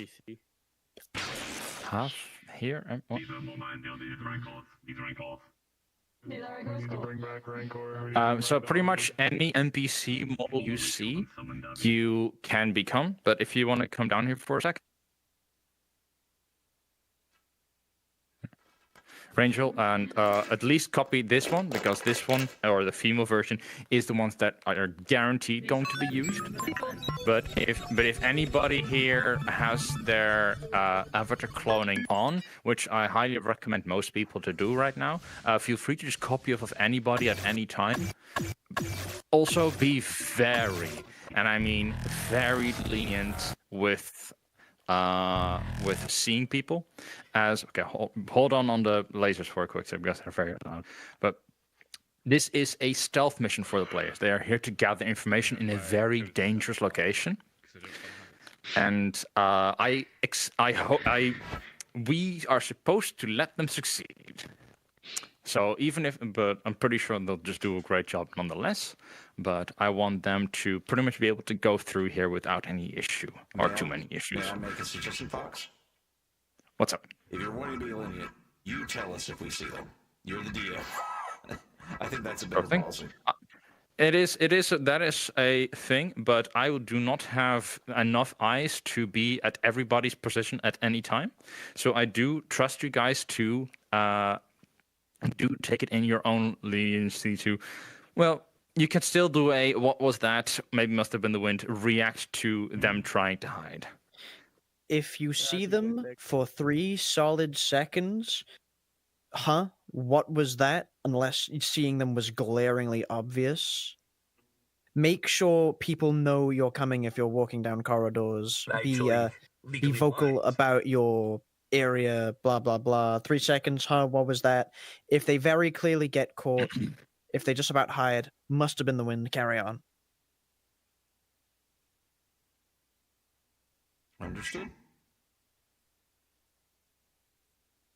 NPC. Half here and what? So pretty much any NPC model you see, you can become. But if you want to come down here for a sec. Rangel, and at least copy this one, because this one, or the female version, is the ones that are guaranteed going to be used. But if anybody here has their avatar cloning on, which I highly recommend most people to do right now, feel free to just copy off of anybody at any time. Also, be very, and I mean very lenient with seeing people. As okay, hold on the lasers for a quick second because they're very loud. But this is a stealth mission for the players. They are here to gather information in a very dangerous location, and we are supposed to let them succeed. So but I'm pretty sure they'll just do a great job nonetheless. But I want them to pretty much be able to go through here without any issue or too many issues. May I make a suggestion, Fox? What's up? If you're wanting to be lenient, you tell us if we see them. You're the DM. I think that's a better policy. That is a thing, but I do not have enough eyes to be at everybody's position at any time. So I do trust you guys to do take it in your own leniency to, well, you can still do a, what was that? Maybe must have been the wind, react to them trying to hide. If you see them for 3 solid seconds, what was that? Unless seeing them was glaringly obvious. Make sure people know you're coming if you're walking down corridors. Be vocal about your area, blah, blah, blah. 3 seconds, what was that? If they very clearly get caught, if they just about hide, must have been the wind, carry on. Understood.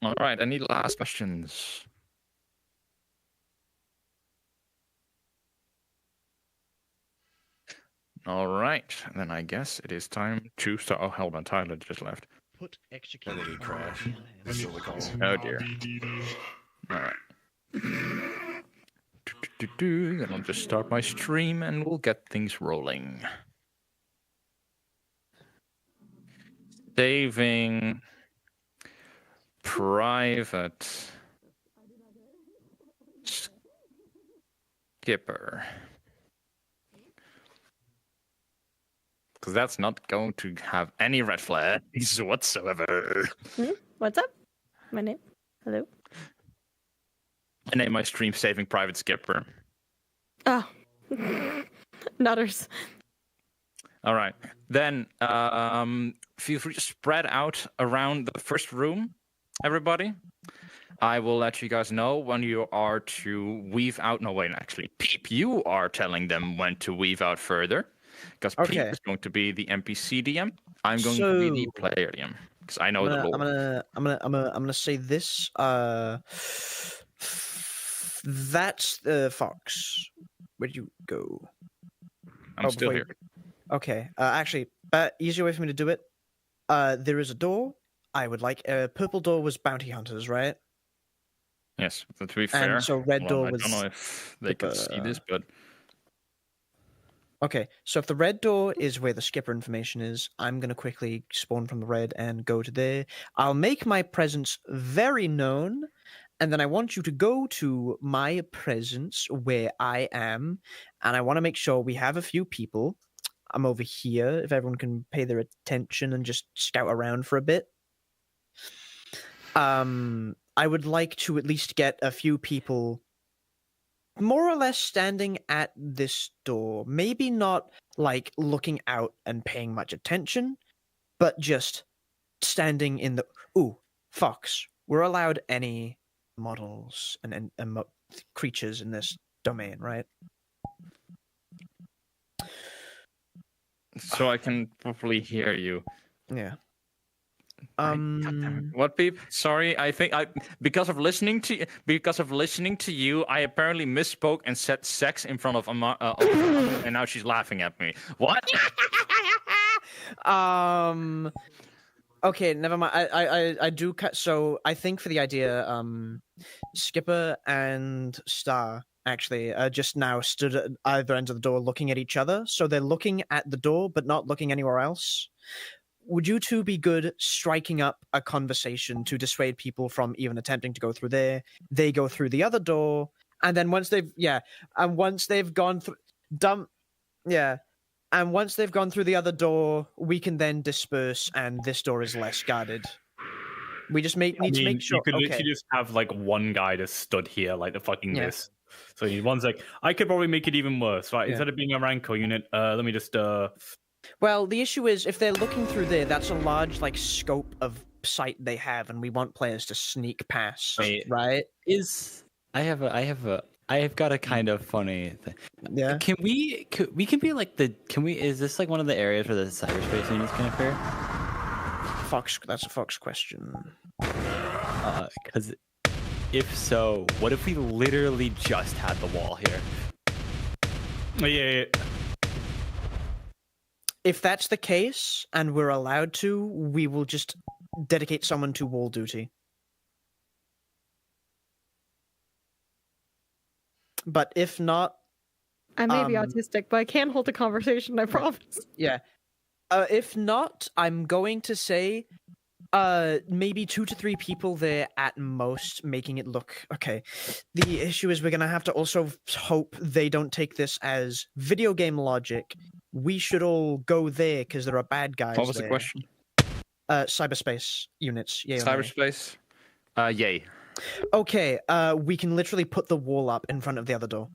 All right, any last questions? All right, then I guess it is time to start. Oh, hold on, Tyler just left. Put execute. And then he crashed. That's what we call him. Oh dear. All right. Then I'll just start my stream and we'll get things rolling. Saving private skipper. Because that's not going to have any red flags whatsoever. What's up? My name? Hello? I name my stream Saving Private Skipper. Oh. Nutters. All right. Then feel free to spread out around the first room, everybody. I will let you guys know when you are to weave out. No, wait, actually, Peep, you are telling them when to weave out further. Because Peep is going to be the NPC DM. I'm going to be the player DM. Because I know the lore. I'm gonna say this. That's the Fox. Where'd you go? I'm still here. Okay. Actually, easier way for me to do it. There is a door. I would like purple door was bounty hunters, right? Yes. To be fair, and so red door was. I don't know if they could see this, but. Okay, so if the red door is where the skipper information is, I'm going to quickly spawn from the red and go to there. I'll make my presence very known, and then I want you to go to my presence where I am, and I want to make sure we have a few people. I'm over here, if everyone can pay their attention and just scout around for a bit. I would like to at least get a few people more or less standing at this door. Maybe not like looking out and paying much attention, but just standing in the... Ooh, Fox. We're allowed any models and creatures in this domain, right? So I can properly hear you. Yeah. What, Peep? Sorry, I think because of listening to you, I apparently misspoke and said sex in front of and now she's laughing at me. What? Okay, never mind. I do cut. So I think for the idea, Skipper and Star actually just now stood at either end of the door looking at each other. So they're looking at the door but not looking anywhere else. Would you two be good striking up a conversation to dissuade people from even attempting to go through there? They go through the other door, and then once they've gone through, and once they've gone through the other door, we can then disperse, and this door is less guarded. We just need to make sure. You could okay. literally just have like one guy just stood here, like the fucking this. So one's like, I could probably make it even worse, right? Yeah. Instead of being a Ranko unit, let me just. Well, the issue is if they're looking through there, that's a large like scope of sight they have, and we want players to sneak past, Wait. right? I have got a kind of funny thing. Yeah. Is this like one of the areas where the cyberspace units can appear? Fox, that's a Fox question. Because if so, what if we literally just had the wall here? Yeah. If that's the case, and we're allowed to, we will just dedicate someone to wall duty. But if not, I may be autistic, but I can hold a conversation, I promise. yeah. If not, I'm going to say maybe 2 to 3 people there at most, making it look okay. The issue is we're going to have to also hope they don't take this as video game logic. We should all go there because there are bad guys What was there. the question? Cyberspace units. Yay or nay? Cyberspace? Yay. Okay, we can literally put the wall up in front of the other door.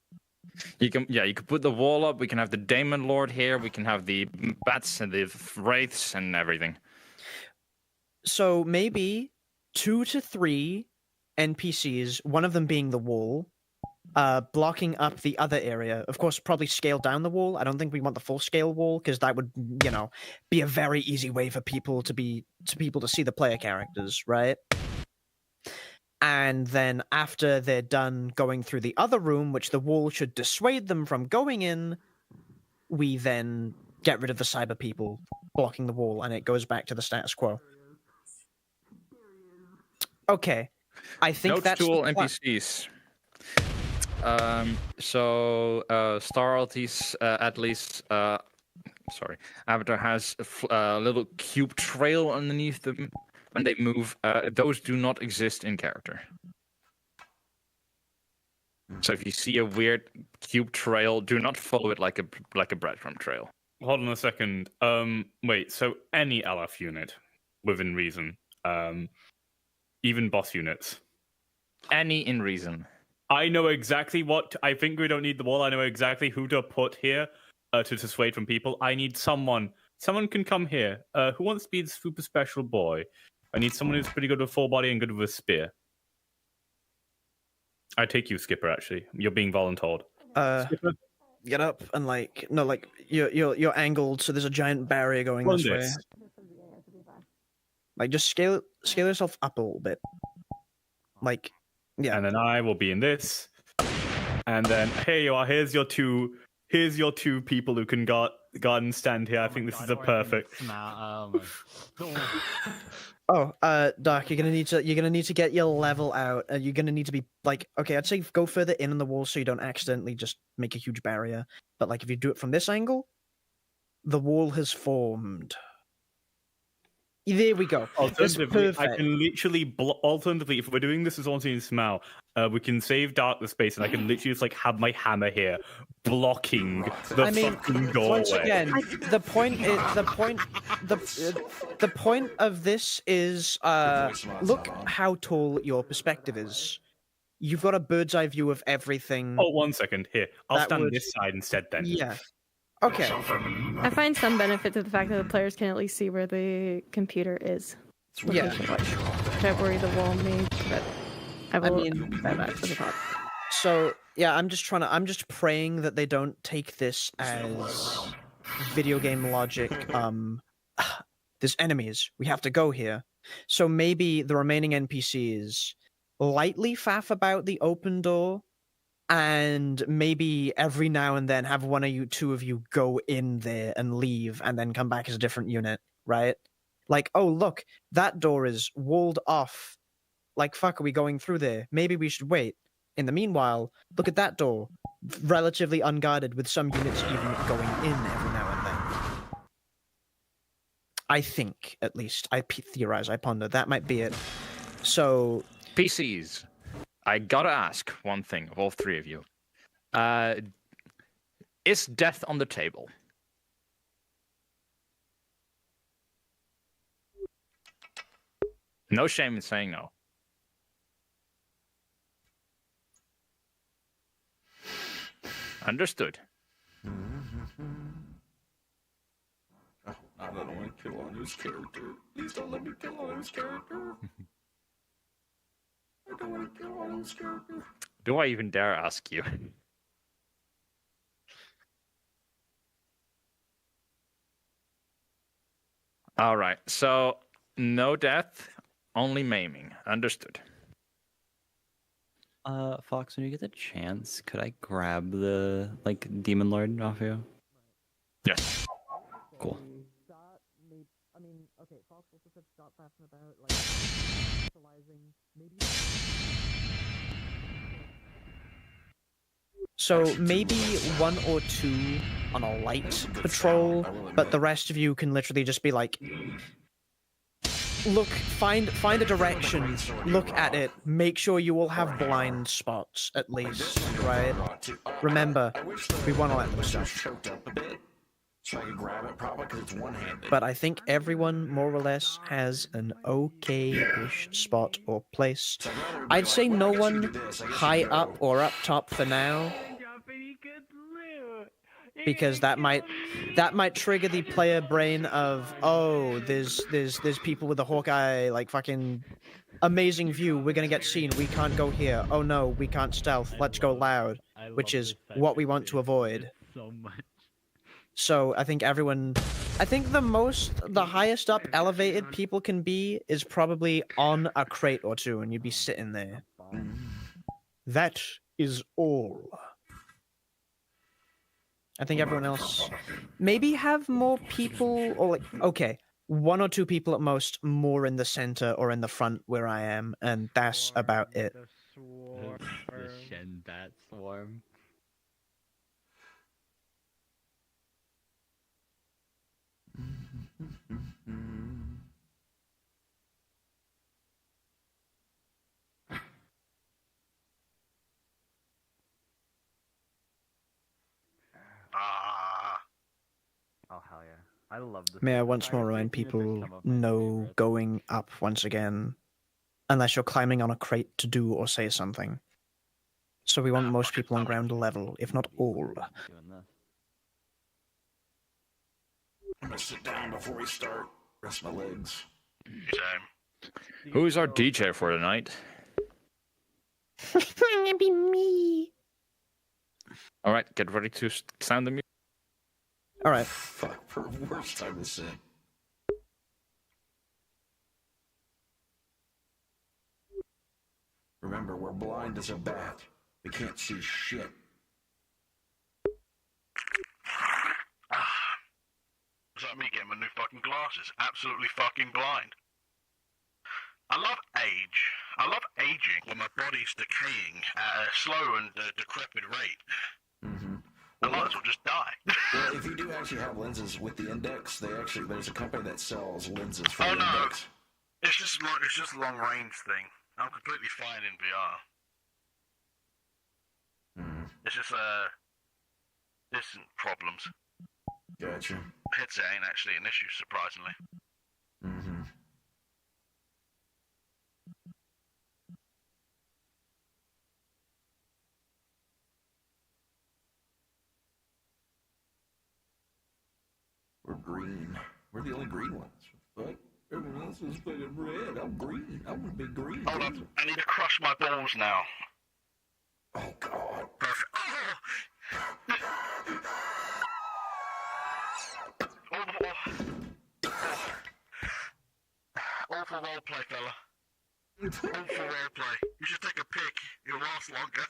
You can put the wall up. We can have the Daemon Lord here. We can have the bats and the wraiths and everything. So maybe 2 to 3 NPCs, one of them being the wall, blocking up the other area. Of course, probably scale down the wall. I don't think we want the full scale wall because that would, be a very easy way for people to see the player characters, right? And then after they're done going through the other room, which the wall should dissuade them from going in, we then get rid of the cyber people blocking the wall, and it goes back to the status quo. Okay, I think Notes that's to all the plan. NPCs. Star Avatar has a little cube trail underneath them. When they move, those do not exist in character. So if you see a weird cube trail, do not follow it like a breadcrumb trail. Hold on a second. Wait. So any LF unit, within reason, even boss units. Any in reason. I know exactly what. I think we don't need the wall. I know exactly who to put here to dissuade from people. I need someone. Someone can come here. Who wants to be the super special boy? I need someone who's pretty good with full body and good with a spear. I take you, Skipper. Actually, you're being volunteered. Skipper? Get up and you're angled, so there's a giant barrier going this way. Like just scale yourself up a little bit. Like, yeah. And then I will be in this. And then here you are. Here's your two people who can guard and stand here. I think this is a perfect. Doc, you're gonna need to get your level out. You're gonna need to be like, okay, I'd say go further in on the wall so you don't accidentally just make a huge barrier. But like, if you do it from this angle, the wall has formed. There we go. Alternatively, I can literally alternatively, if we're doing this as on Smell, we can save dark the space, and I can literally just like have my hammer here blocking the fucking doorway. Once again, the point of this is look how tall your perspective is. You've got a bird's eye view of everything. Oh, 1 second. Here, I'll stand this side instead then. Yeah. Okay. I find some benefit to the fact that the players can at least see where the computer is. Yeah. Which I worry the wall may, but I will that back to the top. So yeah, I'm just praying that they don't take this as video game logic. There's enemies. We have to go here. So maybe the remaining NPCs lightly faff about the open door, and maybe every now and then have one of you, two of you go in there and leave, and then come back as a different unit, right? Like, oh, look, that door is walled off. Like, fuck, are we going through there? Maybe we should wait. In the meanwhile, look at that door. Relatively unguarded, with some units even going in every now and then. I think, at least. I theorize, I ponder. That might be it. So... PCs. I gotta ask one thing of all three of you. Is death on the table? No shame in saying no. Understood. Oh, I don't want to kill Anu's character. Please don't let me kill Anu's character. I don't want to kill Anu's character. Do I even dare ask you? All right, so no death, only maiming. Understood. Fox, when you get the chance, could I grab the demon lord off you? Yes. Cool. I mean, okay, Fox also said stop faffing about, like, specializing, maybe... So maybe 1 or 2 on a light patrol, but the rest of you can literally just be like, look, find a direction, look at it, make sure you all have blind spots at least, right? Remember, we want to let them stuff. Choked up a bit, so I can grab it probably because it's one-handed. But I think everyone more or less has an okay-ish spot or place. I'd say no one high up or up top for now, because that might trigger the player brain of, oh, there's people with the Hawkeye, like, fucking amazing view, we're gonna get seen, we can't go here, oh no, we can't stealth, let's go loud, which is what we want to avoid. So I think the highest up elevated people can be is probably on a crate or two, and you'd be sitting there. That is all. I think everyone else maybe have more people, or like, okay, 1 or 2 people at most, more in the center or in the front where I am, and that's about it. The Shen Bat Swarm. Oh hell yeah! I love this. May I once more remind people, no going up once again, unless you're climbing on a crate to do or say something. So we want most people on ground level, if not all. I'm gonna sit down before we start. Rest my legs. Who's our DJ for tonight? It'd be me. All right, get ready to sound the music. All right. Fuck, for worst time to sing. Remember, we're blind as a bat. We can't see shit. Is that me getting my new fucking glasses? Absolutely fucking blind. I love age. I love aging when my body's decaying at a slow and decrepit rate. Mm-hmm. I might as well just die. Well, if you do actually have lenses with the index, there's a company that sells lenses for Oh the no, index. it's just a long range thing. I'm completely fine in VR. Mm, It's just distant problems. gotcha. Headset ain't actually an issue, surprisingly. Mm-hmm. We're green. We're the only green ones. But everyone else is fucking red. I'm green. I want to be green. Hold on, I need to crush my balls now. Oh, God. Perfect. All for roleplay, fella. All for roleplay. You should take a pic. It'll last longer.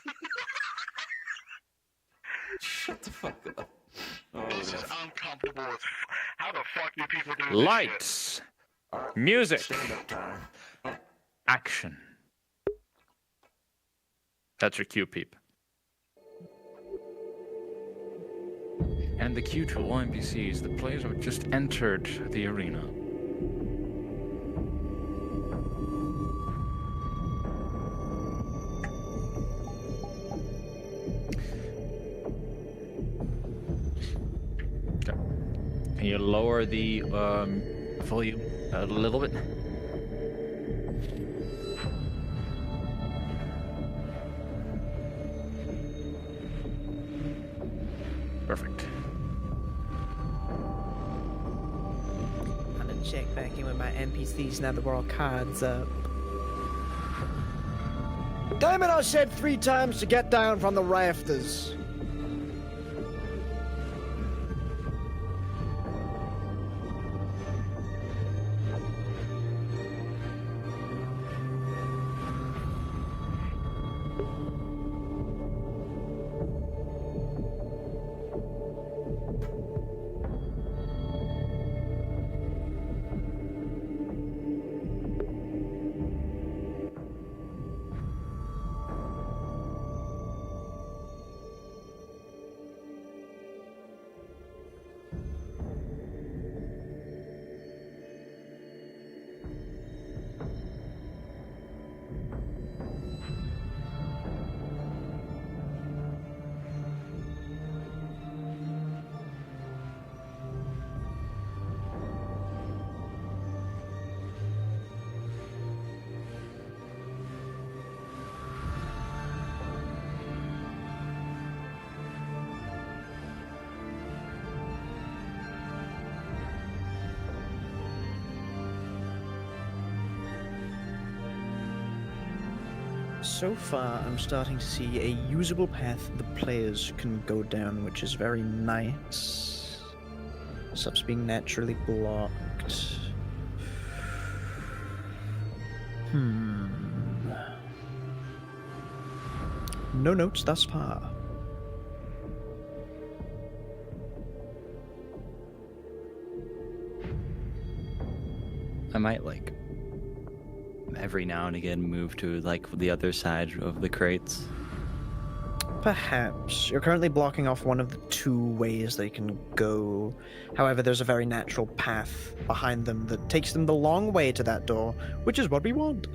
Shut the fuck up. Oh, This is uncomfortable as How the fuck do people do this shit? Lights. Music. Stand up time. Action. That's your cue, peep. And the cue to all NPCs. The players have just entered the arena. Okay. Can you lower the volume a little bit? Perfect. I'm gonna check back in with my NPCs now that we're all cards up. Damn it, I said 3 times to get down from the rafters. So far, I'm starting to see a usable path the players can go down, which is very nice. Stuff's being naturally blocked. No notes thus far. I might like every now and again move to like the other side of the crates. Perhaps. You're currently blocking off one of the 2 ways they can go. However, there's a very natural path behind them that takes them the long way to that door, which is what we want.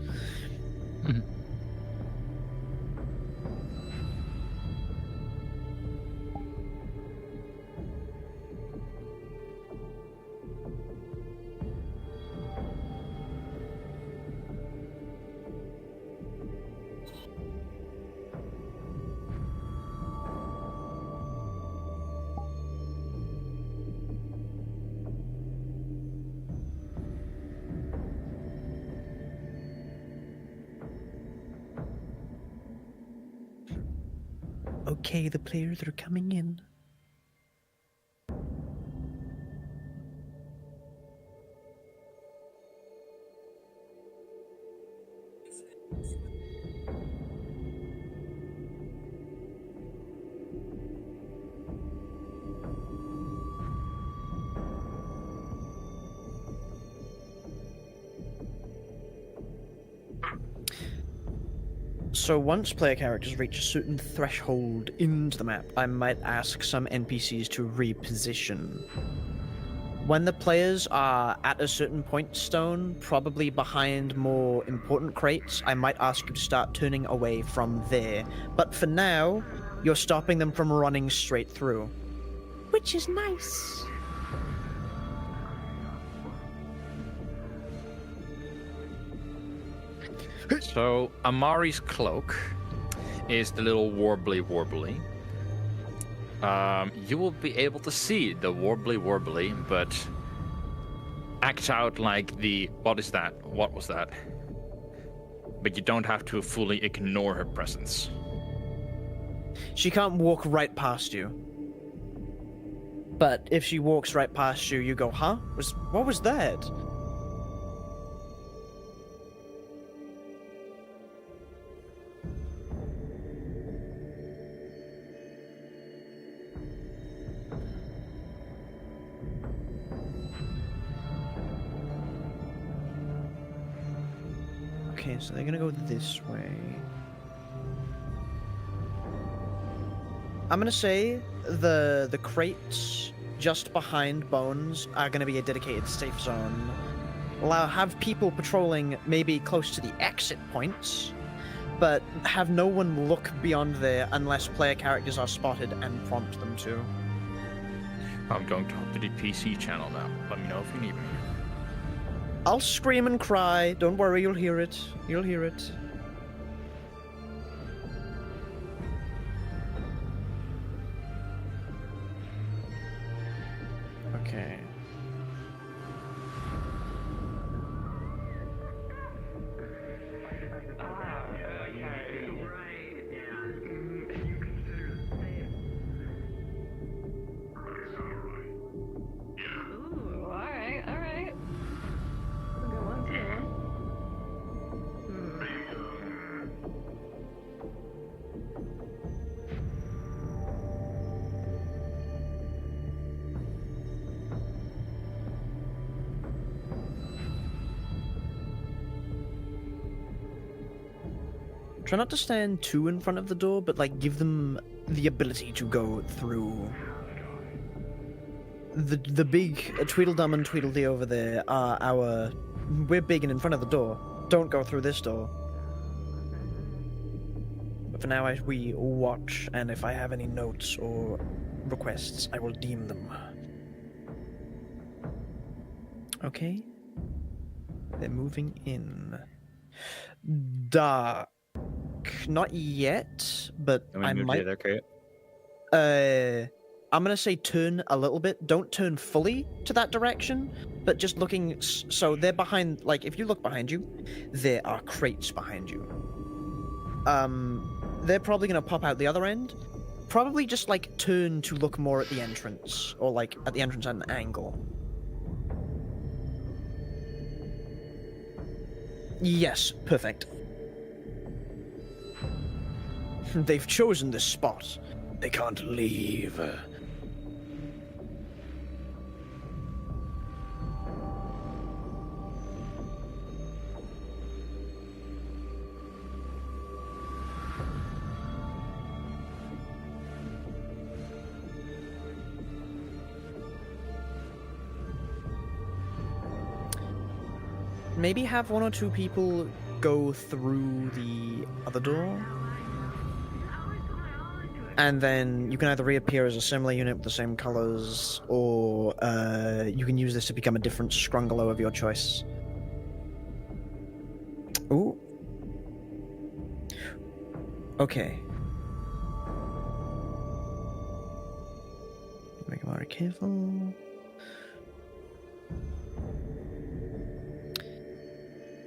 Okay, the players are coming in. So once player characters reach a certain threshold into the map, I might ask some NPCs to reposition. When the players are at a certain point stone, probably behind more important crates, I might ask you to start turning away from there. But for now, you're stopping them from running straight through. Which is nice. So Amari's cloak is the little warbly. You will be able to see the warbly, but act out like the what is that? What was that? But you don't have to fully ignore her presence. She can't walk right past you. But if she walks right past you, you go, huh? What was that? Okay, so they're gonna go this way. I'm gonna say the crates just behind Bones are gonna be a dedicated safe zone. Have people patrolling maybe close to the exit points, but have no one look beyond there unless player characters are spotted and prompt them to. I'm going to hop to the PC channel now. Let me know if you need me. I'll scream and cry. Don't worry, you'll hear it. You'll hear it. Okay. Ooh, alright, alright. Good one, too. Try not to stand too in front of the door, but like give them the ability to go through. The big Tweedledum and Tweedledee over there are our. We're big and in front of the door. Don't go through this door. But for now, we watch, and if I have any notes or requests, I will deem them. Okay. They're moving in. Dark. Not yet, but Can we I move might. the other crate? I'm gonna say turn a little bit. Don't turn fully to that direction, but just looking. So they're behind. Like if you look behind you, there are crates behind you. They're probably gonna pop out the other end. Probably just like turn to look more at the entrance, or like at the entrance at an angle. Yes, perfect. They've chosen this spot. They can't leave. Maybe have one or two people go through the other door. And then you can either reappear as a similar unit with the same colors, or you can use this to become a different Scrungalo of your choice. Ooh. Okay. Make it more careful.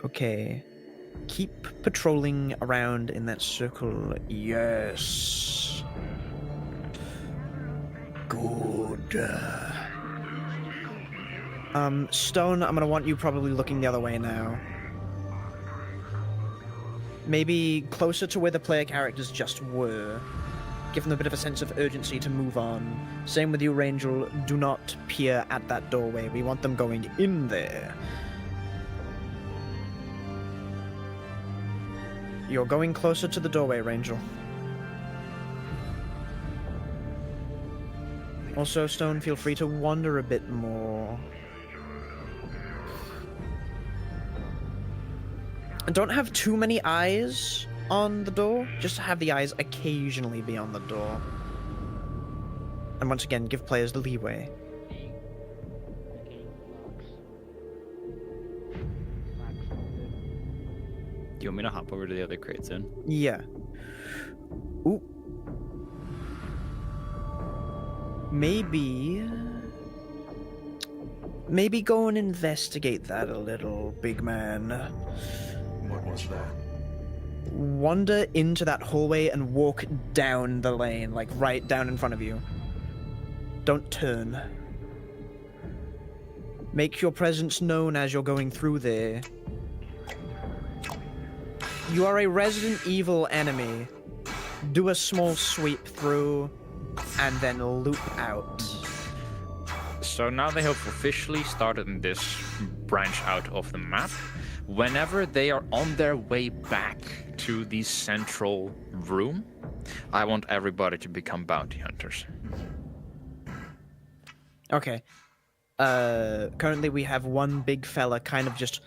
Okay. Keep patrolling around in that circle. Yes. Good. Stone, I'm gonna want you probably looking the other way now. Maybe closer to where the player characters just were. Give them a bit of a sense of urgency to move on. Same with you, Rangel. Do not peer at that doorway. We want them going in there. You're going closer to the doorway, Rangel. Also, Stone, feel free to wander a bit more. And don't have too many eyes on the door. Just have the eyes occasionally be on the door. And once again, give players the leeway. Do you want me to hop over to the other crates then? Yeah. Ooh. Maybe go and investigate that a little, big man. What was that? Wander into that hallway and walk down the lane, like right down in front of you. Don't turn. Make your presence known as you're going through there. You are a Resident Evil enemy. Do a small sweep through, and then loop out. So now they have officially started in this branch out of the map. Whenever they are on their way back to the central room, I want everybody to become bounty hunters. Okay. Currently we have one big fella kind of just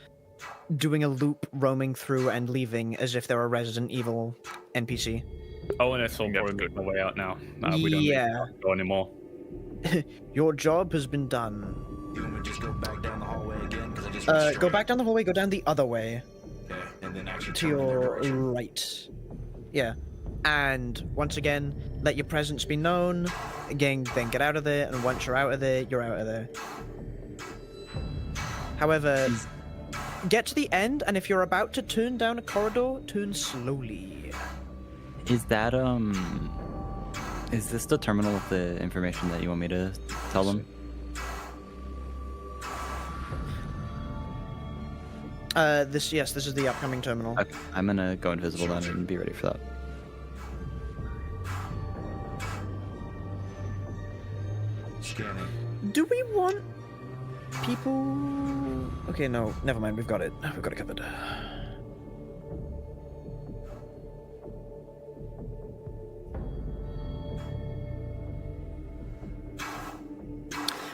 doing a loop, roaming through and leaving as if they're a Resident Evil NPC. Oh, and it's all That's probably good. making my way out now. We don't need to go anymore. Your job has been done. You want me to just go back down the hallway again? Because I just went Go straight. back down the hallway, go down the other way. Okay, and then actually To turn in their your direction. right. Yeah. And once again, let your presence be known. Again, then get out of there, and once you're out of there, you're out of there. However, get to the end, and if you're about to turn down a corridor, turn slowly. Is that is this the terminal with the information that you want me to tell them? This is the upcoming terminal. Okay, I'm gonna go invisible then and be ready for that. Scanning. Do we want people? Okay, no, never mind. We've got it. We've got it covered.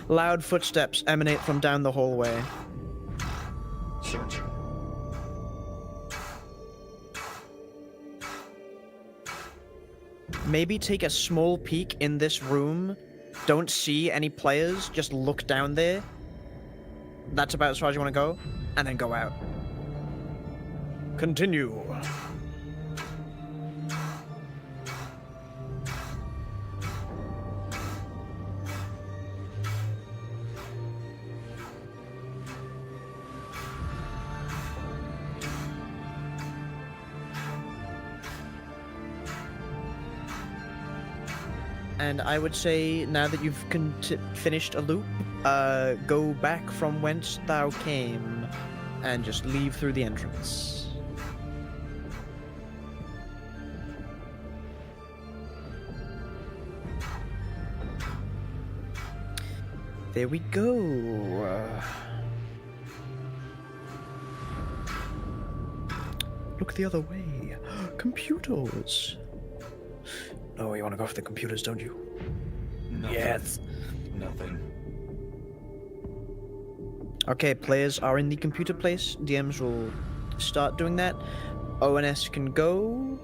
Loud footsteps emanate from down the hallway. Search. Maybe take a small peek in this room. Don't see any players. Just look down there. That's about as far as you want to go. And then go out. Continue. And I would say, now that you've finished a loop, go back from whence thou came, and just leave through the entrance. There we go. Look the other way. Computers. Oh, you want to go for the computers, don't you? Nothing. Yes. Nothing. Okay, players are in the computer place. DMs will start doing that. ONS can go.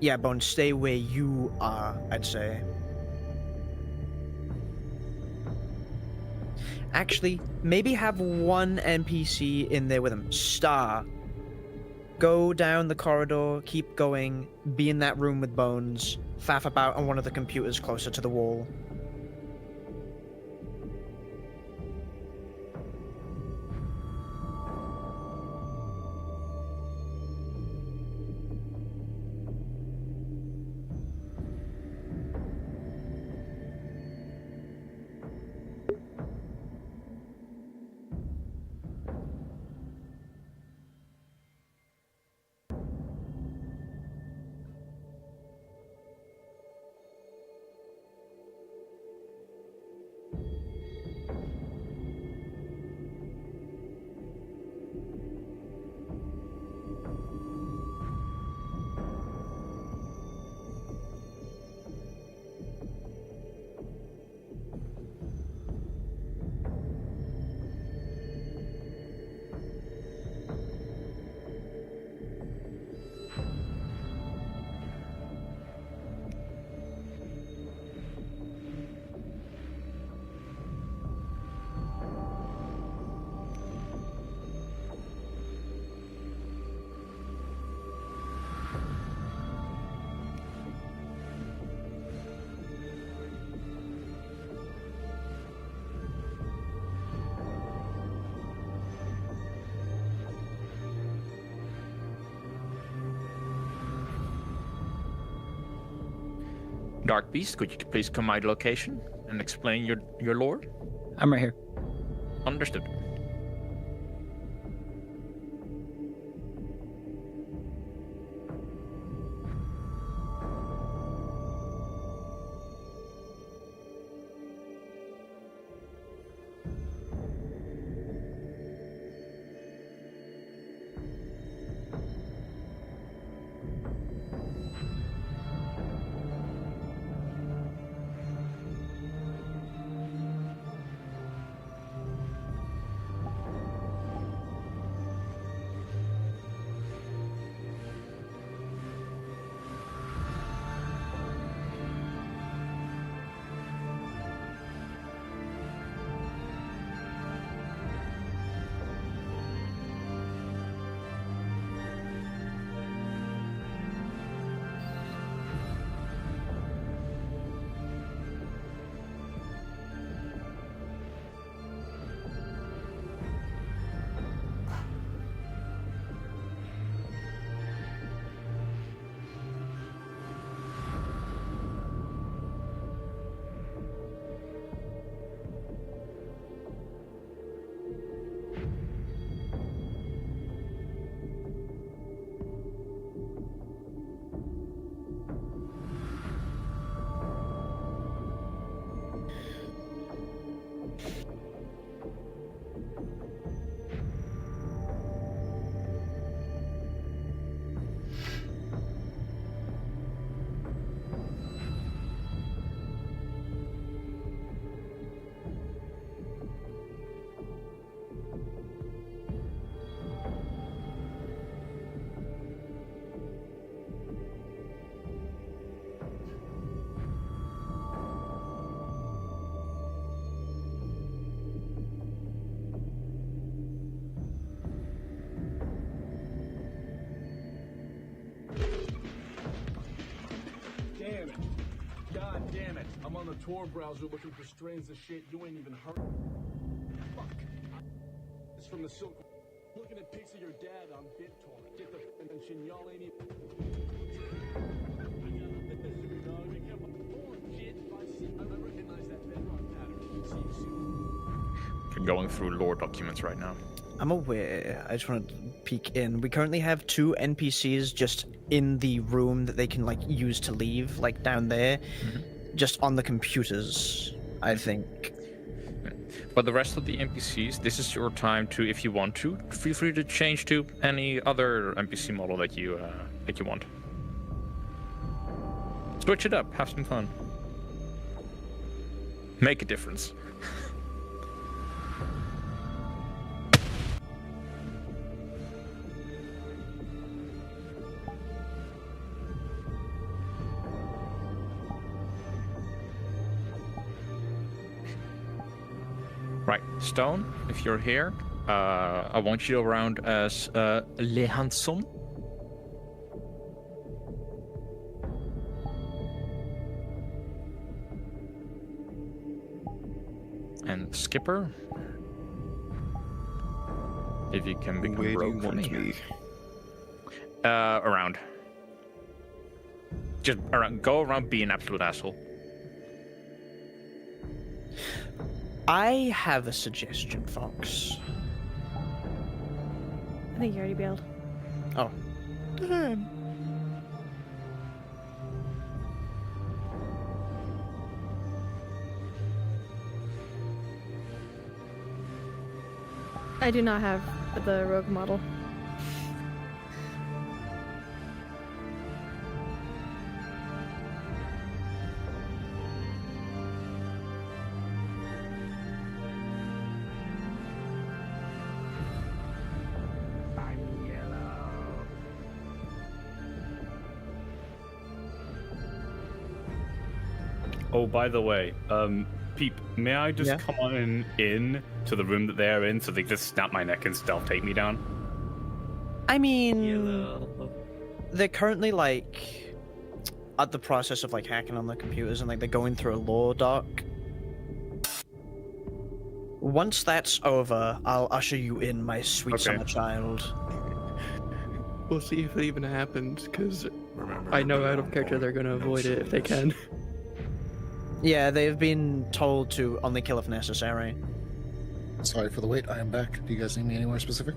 Yeah, Bones, stay where you are, I'd say. Actually, maybe have one NPC in there with him. Star. Go down the corridor, keep going, be in that room with Bones, faff about on one of the computers closer to the wall. Dark Beast, could you please come my location and explain your lore? I'm right here. Understood. Tor browser looking for strains of shit you ain't even heard. Fuck. It's from the Silk. Looking at pics of your dad on BitTorrent. Get the mention y'all ain't even. I recognize that bedrock pattern. See you soon. Going through lore documents right now. I'm aware. I just want to peek in. We currently have 2 NPCs just in the room that they can like use to leave, like down there, just on the computers, I think. But the rest of the NPCs, this is your time to, if you want to, feel free to change to any other NPC model that you want. Switch it up, have some fun. Make a difference. Right, Stone, if you're here, I want you around as Le Hanson. And Skipper, if you can become Where do rogue you for want me. me? Around. Just around. Go around, be an absolute asshole. I have a suggestion, Fox. I think you already bailed. Oh. I do not have the rogue model. Oh, by the way, Peep, may I just Yeah? come on in to the room that they're in so they just snap my neck and stealth take me down? I mean, they're currently like at the process of like hacking on the computers and like they're going through a lore doc. Once that's over, I'll usher you in, my sweet Okay. summer child. We'll see if it even happens, because Remember, I know be out on of character point. they're going to No avoid it if they silliness. can. Yeah, they've been told to only kill if necessary. Sorry for the wait. I am back. Do you guys need me anywhere specific?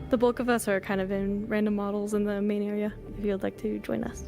The bulk of us are kind of in random models in the main area, if you would like to join us.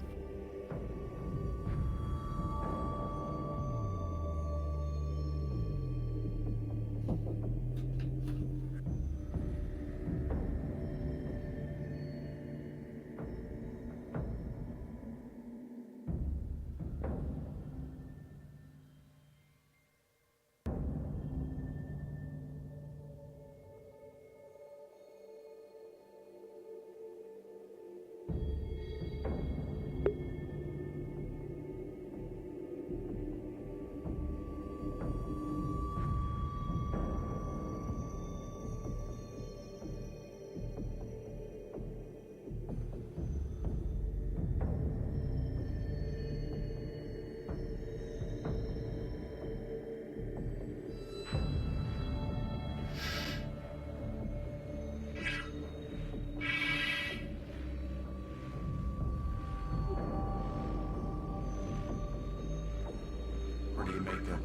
Where do you make them?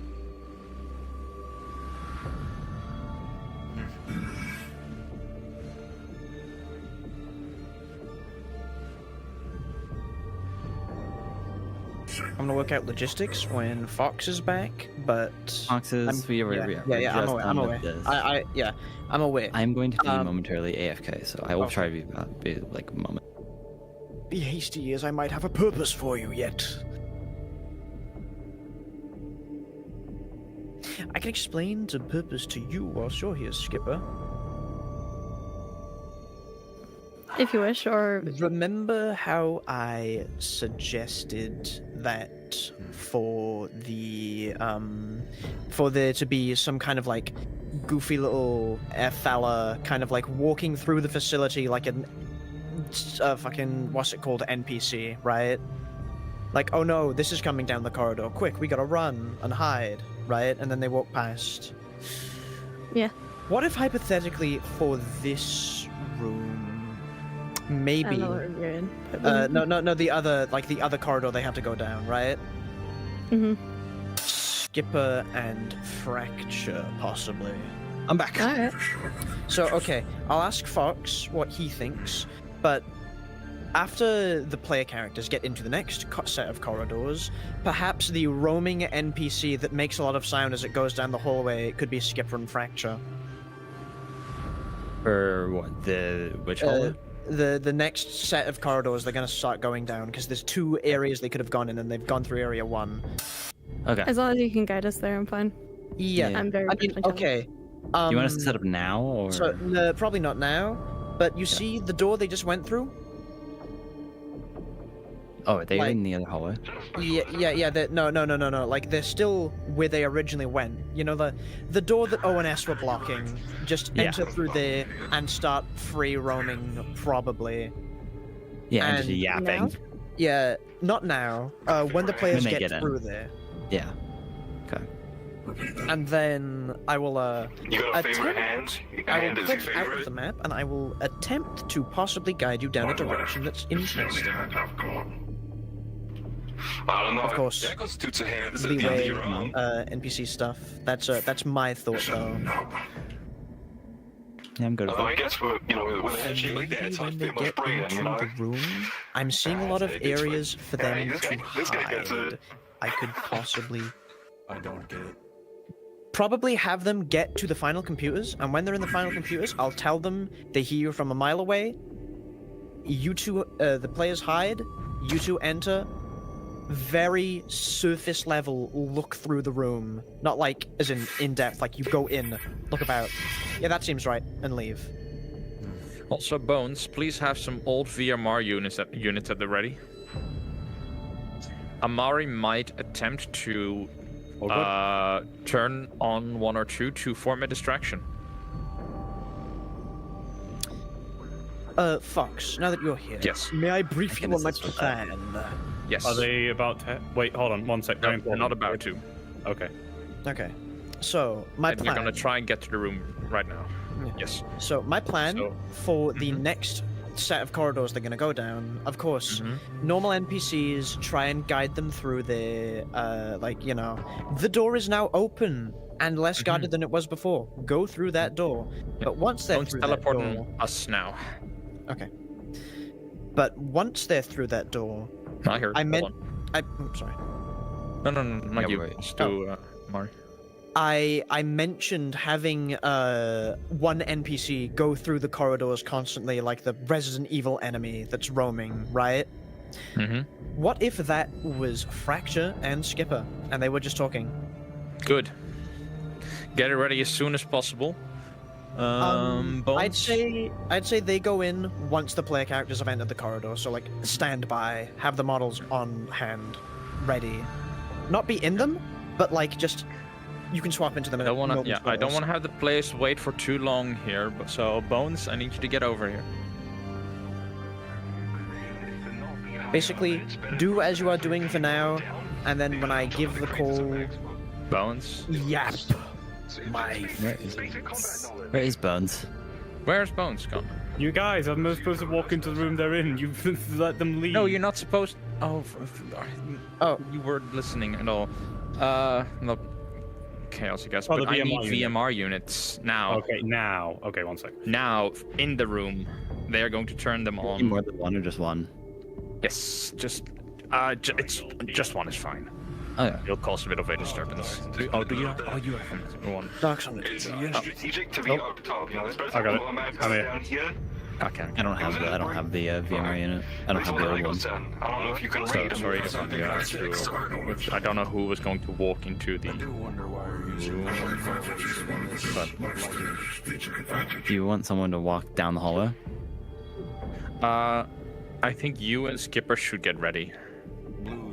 I'm gonna work out logistics when Fox is back, but Foxes, I'm- we're yeah, just I'm aware. I'm done aware. with this. I'm aware. I'm going to be Um, momentarily AFK, so I will okay. try to be like a moment. Be hasty, as I might have a purpose for you yet. I can explain the purpose to you whilst you're here, Skipper. If you wish, or Remember how I suggested that for there to be some kind of like goofy little fella kind of like walking through the facility like a fucking what's it called, NPC, right? Like, oh no, this is coming down the corridor. Quick, we gotta run and hide, right? And then they walk past. Yeah. What if hypothetically for this room, maybe? I don't know what room you're in. But No, the other corridor they have to go down, right? Mhm. Skipper and Fracture, possibly. I'm back. All right. So, okay, I'll ask Fox what he thinks, but after the player characters get into the next set of corridors, perhaps the roaming NPC that makes a lot of sound as it goes down the hallway could be Skipper and Fracture. For what? Which hallway? The next set of corridors they're going to start going down, because there's 2 areas they could have gone in, and they've gone through area 1. Okay. As long as you can guide us there, I'm fine. Yeah, I'm very. I mean, okay. You want us to set up now, or? So, no, probably not now, but you see the door they just went through? Oh, are they like- in the other hallway? Yeah. No. Like, they're still where they originally went. You know, the door that ONS were blocking. Just Yeah. enter through there and start free roaming, probably. Yeah, and just And yapping. now? Yeah, not now. When the players When they get get in. through there. Yeah. Okay. And then I will, You got a favorite hand? I will Hand is your click out of favorite? the map, and I will attempt to possibly guide you down a direction that's interesting. I don't know. Of course. That constitutes a hand. Is it Leeway, the end of your round? NPC stuff. That's my thought, though. Yeah, I'm good with I that. guess with with a handshake like that, Maybe it's not when they too much get brain, into you know. the room, I'm seeing a lot of areas for them Hey, this to guy gets hide. it. I could possibly I don't get it. probably have them get to the final computers, and when they're in the final computers, I'll tell them they hear you from a mile away. You two, the players hide. You two enter. Very surface level look through the room, not like as in depth. Like you go in, look about. Yeah, that seems right, and leave. Also, Bones, please have some old VMR units at the ready. Amari might attempt to turn on 1 or 2 to form a distraction. Fox, now that you're here, Yes. may I brief you on my assist with that. plan? Yes. Are they about to? Wait, hold on, 1 sec. No, Very they're not important. about to. Okay. Okay, so my And plan. you're gonna try and get to the room right now. Yeah. Yes. So my plan So- for the next set of corridors they're gonna go down, of course, normal NPCs try and guide them through the, the door is now open and less guarded than it was before. Go through that door. But once they're Bones through that teleporting door, us now. okay. But once they're through that door, I heard. I Hold meant, on. sorry. No, not Yeah, you. wait. It's to Amari. I mentioned having one NPC go through the corridors constantly, like the Resident Evil enemy that's roaming, right? Mm-hmm. What if that was Fracture and Skipper, and they were just talking? Good. Get it ready as soon as possible. Bones. I'd say they go in once the player characters have entered the corridor. So like stand by, have the models on hand, ready. Not be in them, but like just you can swap into them. I don't want to. Yeah, I don't want to have the players wait for too long here. But so Bones, I need you to get over here. Basically, do as you are doing for now, and then when I give the call, Bones. yap. Where is Bones? Where's Bones gone? You guys, I'm not supposed to walk into the room they're in. You let them leave. No, you're not supposed. Oh, Oh. you weren't listening at all. No. Chaos, I guess. Oh, But the I need VMR unit. VMR units now. Okay, now. Okay, 1 sec. Now, in the room, they are going to turn them on. More than one or just one? Yes, just just one is fine. Oh yeah. It'll cause a bit of a disturbance. Do you have one? Dark Summit. It's strategic to be up top, you know. I got it. I'm here. Down here. Okay. I don't have the VMR unit. I don't have the old one. I don't know if you can So read them. sorry I don't know who was going to walk into the Do you want someone to walk down the hallway? I think you and Skipper should get ready.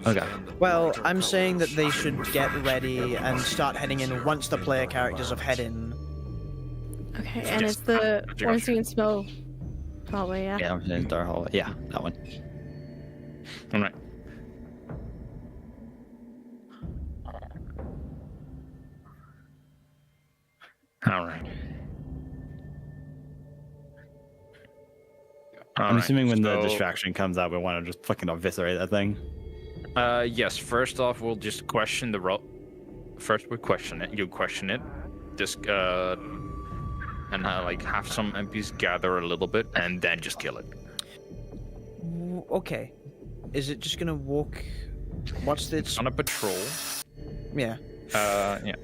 Okay. Well, I'm saying that they should get ready and start heading in once the player characters have head in. Okay, and it's the Ornstein and Snow hallway, yeah? Yeah, I'm saying Dark Hallway. Yeah, that one. All right. All right. I'm assuming when the so- distraction comes out, we want to just fucking eviscerate that thing. Yes. First off, we'll just question the role. First, we question it. You question it. Just and like have some MPs gather a little bit, and then just kill it. Okay. Is it just gonna walk? What's this? On a patrol. Yeah. Yeah.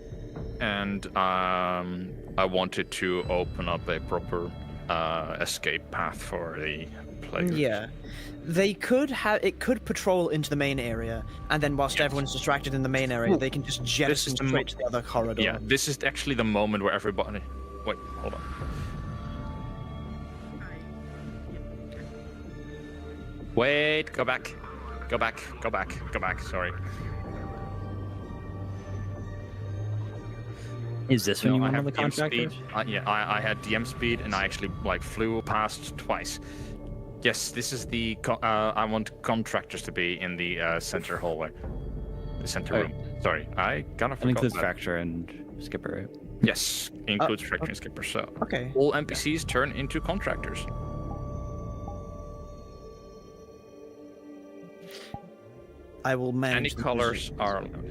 And I wanted to open up a proper escape path for the players. Yeah. They could have it could patrol into the main area, and then whilst everyone's distracted in the main area, they can just jettison the straight to the other corridor. Yeah, this is actually the moment where everybody. Wait, hold on. Wait, go back. Go back, go back, go back, sorry. Is this when you I went on have the DM contractor? speed. Yeah, I had DM speed and I actually like flew past twice. Yes, this is the. I want contractors to be in the center hallway, the center room. Sorry, I kind of That forgot includes that. Fracture and Skipper, right? Yes, includes Fracture and Skipper. So Okay. all NPCs turn into contractors. I will manage. Any the colors positions. are allowed.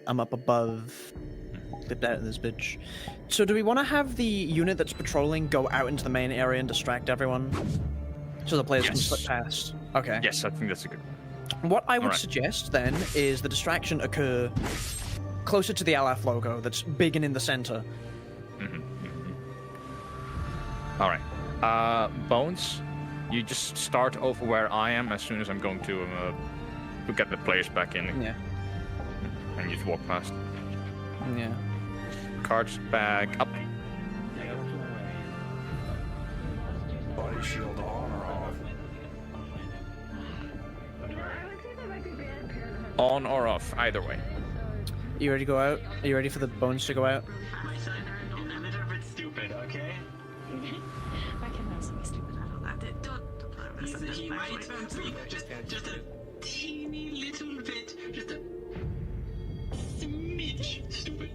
I'm up above. Flipped out of this bitch. So do we want to have the unit that's patrolling go out into the main area and distract everyone, so the players can Yes. slip past? Okay. Yes, I think that's a good. What I would Alright. suggest then is the distraction occur closer to the LF logo that's big and in the center. All right. Bones, you just start over where I am as soon as I'm going to get the players back in, Yeah. and you just walk past. Yeah. Cards back up. Body shield on or off? On or off, either way. You ready to go out? Are you ready for the bones to go out? My son are a little bit stupid, okay? I can also be stupid. I don't. He might be just a teeny little bit, just a smidge stupid.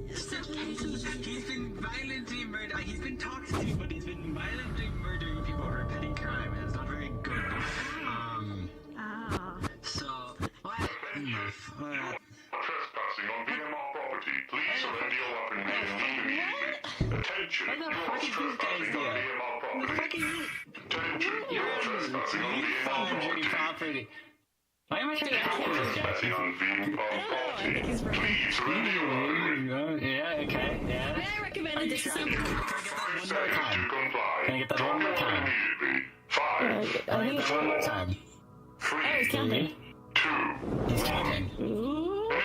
He's been violently murdering. He's been toxic, but he's been violently murdering people for a petty crime, and it's not very good. So what? Enough. Trespassing on VMR property. Please surrender your weapon immediately. Attention, What the you are fuck is this guy's trespassing deal? on VMR What the property. fuck is this? Attention, you are trespassing on VMR Foundry property. property. Why am I trying to talk to this guy? Trespassing on VMR property. Please surrender your weapon. Yeah, okay, yeah. May I recommend a disassemble? Can I get that one more time? Can I get that one more time? Can I get that one more time? Oh, he's counting. He's counting. Ooh. What?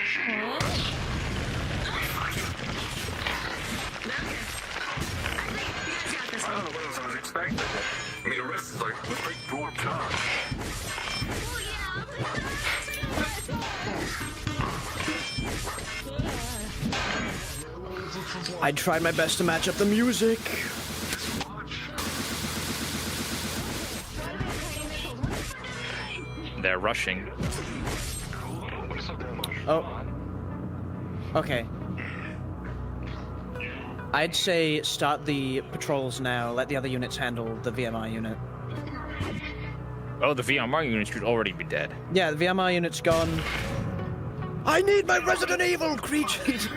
I don't know what else I was expecting. I mean, the rest is like straight broad charge. I tried my best to match up the music. They're rushing. Oh. Okay. I'd say start the patrols now. Let the other units handle the VMR unit. Oh, the VMR unit should already be dead. Yeah, the VMR unit's gone. I need my Resident Evil creatures!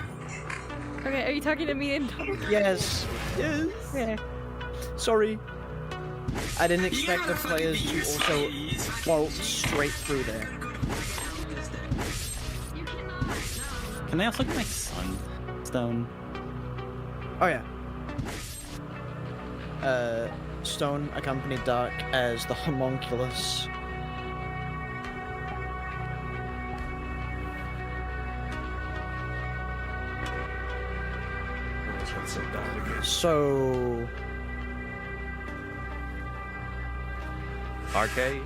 Okay, are you talking to me and Yes. Yes. Okay. Sorry. I didn't expect the players to also waltz straight through there. Can they also get my sunstone? Oh yeah. Stone accompanied Dark as the homunculus. So RK,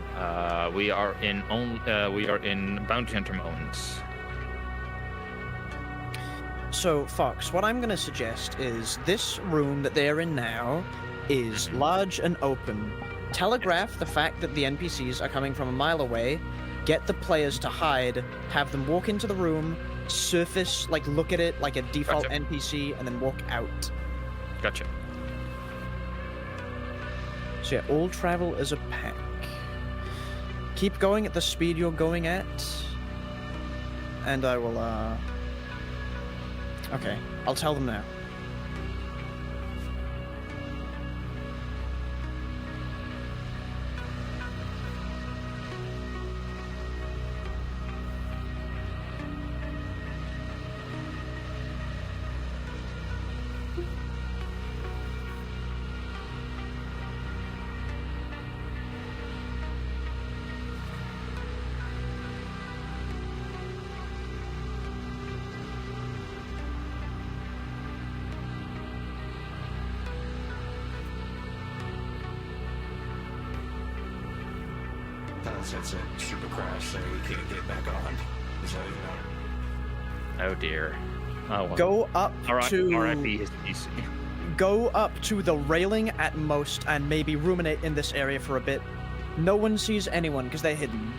we are in Bounty Hunter modes. So, Fox, what I'm going to suggest is this room that they're in now is large and open. Telegraph the fact that the NPCs are coming from a mile away, get the players to hide, have them walk into the room, surface, like look at it like a default NPC, and then walk out. Gotcha. So yeah, all travel as a pack. Keep going at the speed you're going at, and I will, okay, I'll tell them now. It's a super crash, so we can't get back on. So, Oh dear. Oh, well. Go up to... RIP his PC. Go up to the railing at most and maybe ruminate in this area for a bit. No one sees anyone because they're hidden.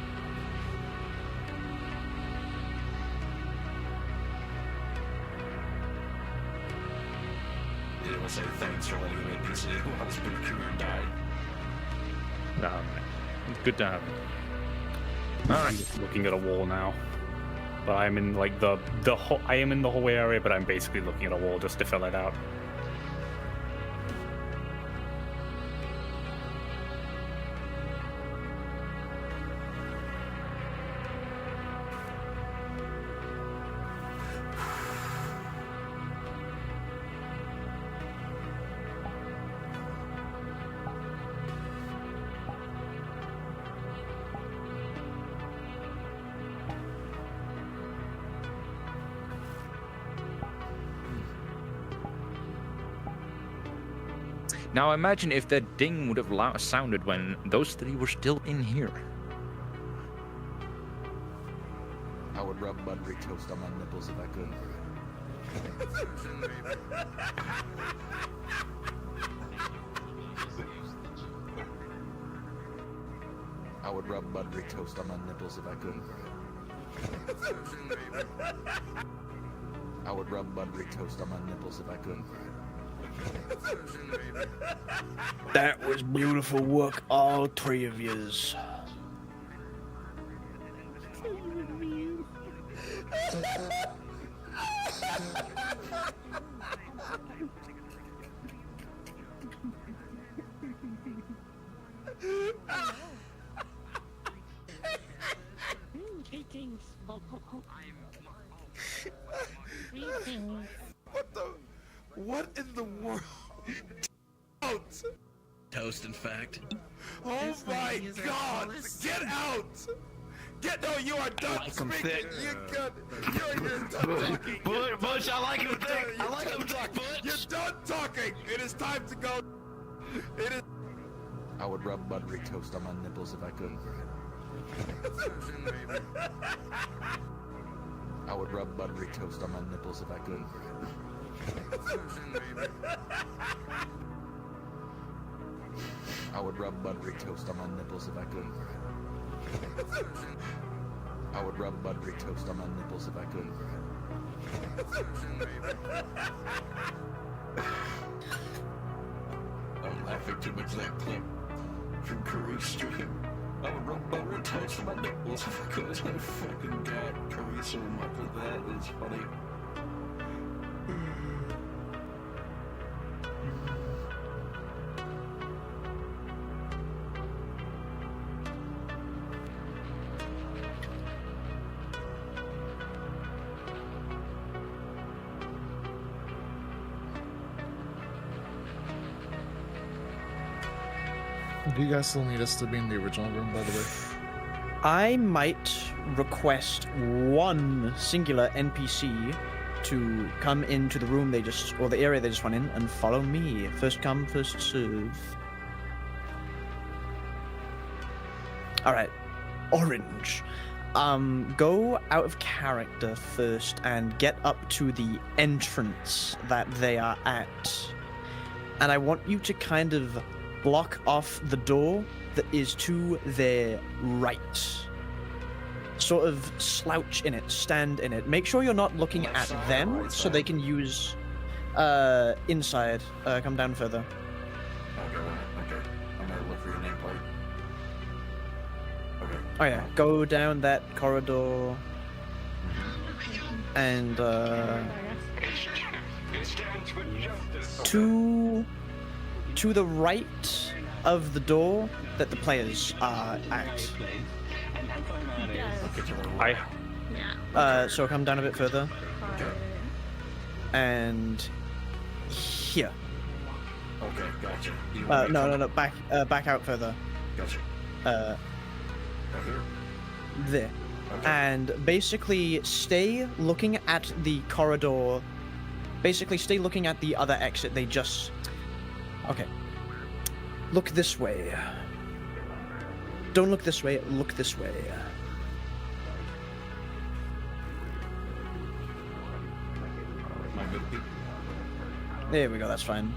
I want to say thanks for letting an NPC who has been career died. No, it's good to have. I'm just looking at a wall now. But I'm in like I am in the hallway area, but I'm basically looking at a wall just to fill it out. Now imagine if that ding would have sounded when those three were still in here. I would rub buttery toast on my nipples if I could. I would rub buttery toast on my nipples if I could. I would rub buttery toast on my nipples if I could. That was beautiful work, all three of yous. What in the world? Toast, in fact. Oh my God! Get out! No, you are done like him speaking. thick. You're done talking. Bush, I like him thick. I like him thick, Bush. You're done talking. It is time to go. It is. I would rub buttery toast on my nipples if I could. I would rub buttery toast on my nipples if I could. I would rub buttery toast on my nipples if I could. I would rub buttery toast on my nipples if I could. I'm laughing too much at that clip from Curry Stream. I would rub buttery toast on my nipples if I could. I fucking got Curry so much of that. It's funny. Do you guys still need us to be in the original room, by the way? I might request one singular NPC to come into the room or the area they just went in and follow me. First come, first serve. All right, Orange. Go out of character first and get up to the entrance that they are at. And I want you to kind of block off the door that is to their right. Sort of slouch in it, stand in it. Make sure you're not looking at them so they can use inside. Come down further. Okay. I'm gonna look for your nameplate. Okay. Oh yeah, go down that corridor and to the right of the door that the players are at. So come down a bit further. And here. Okay, gotcha. No, back out further. Gotcha. Right here? There. Okay. And basically stay looking at the corridor. Basically stay looking at the other exit. They just... Okay. Look this way. Don't look this way, look this way. There we go, that's fine.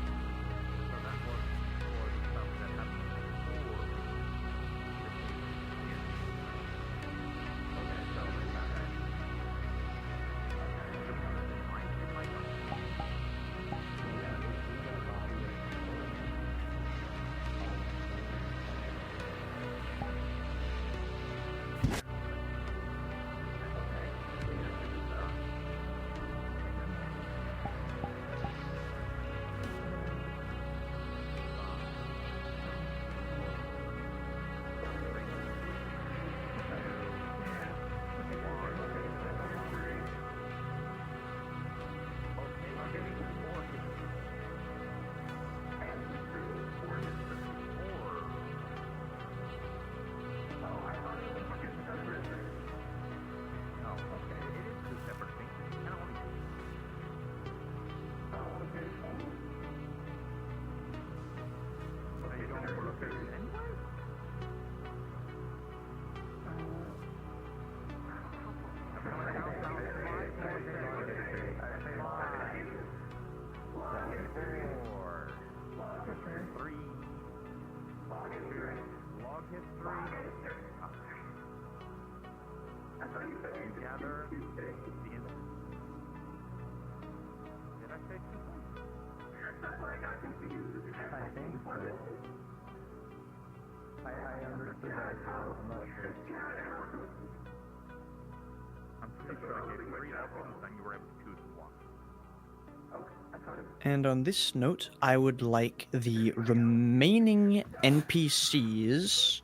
And on this note, I would like the remaining NPCs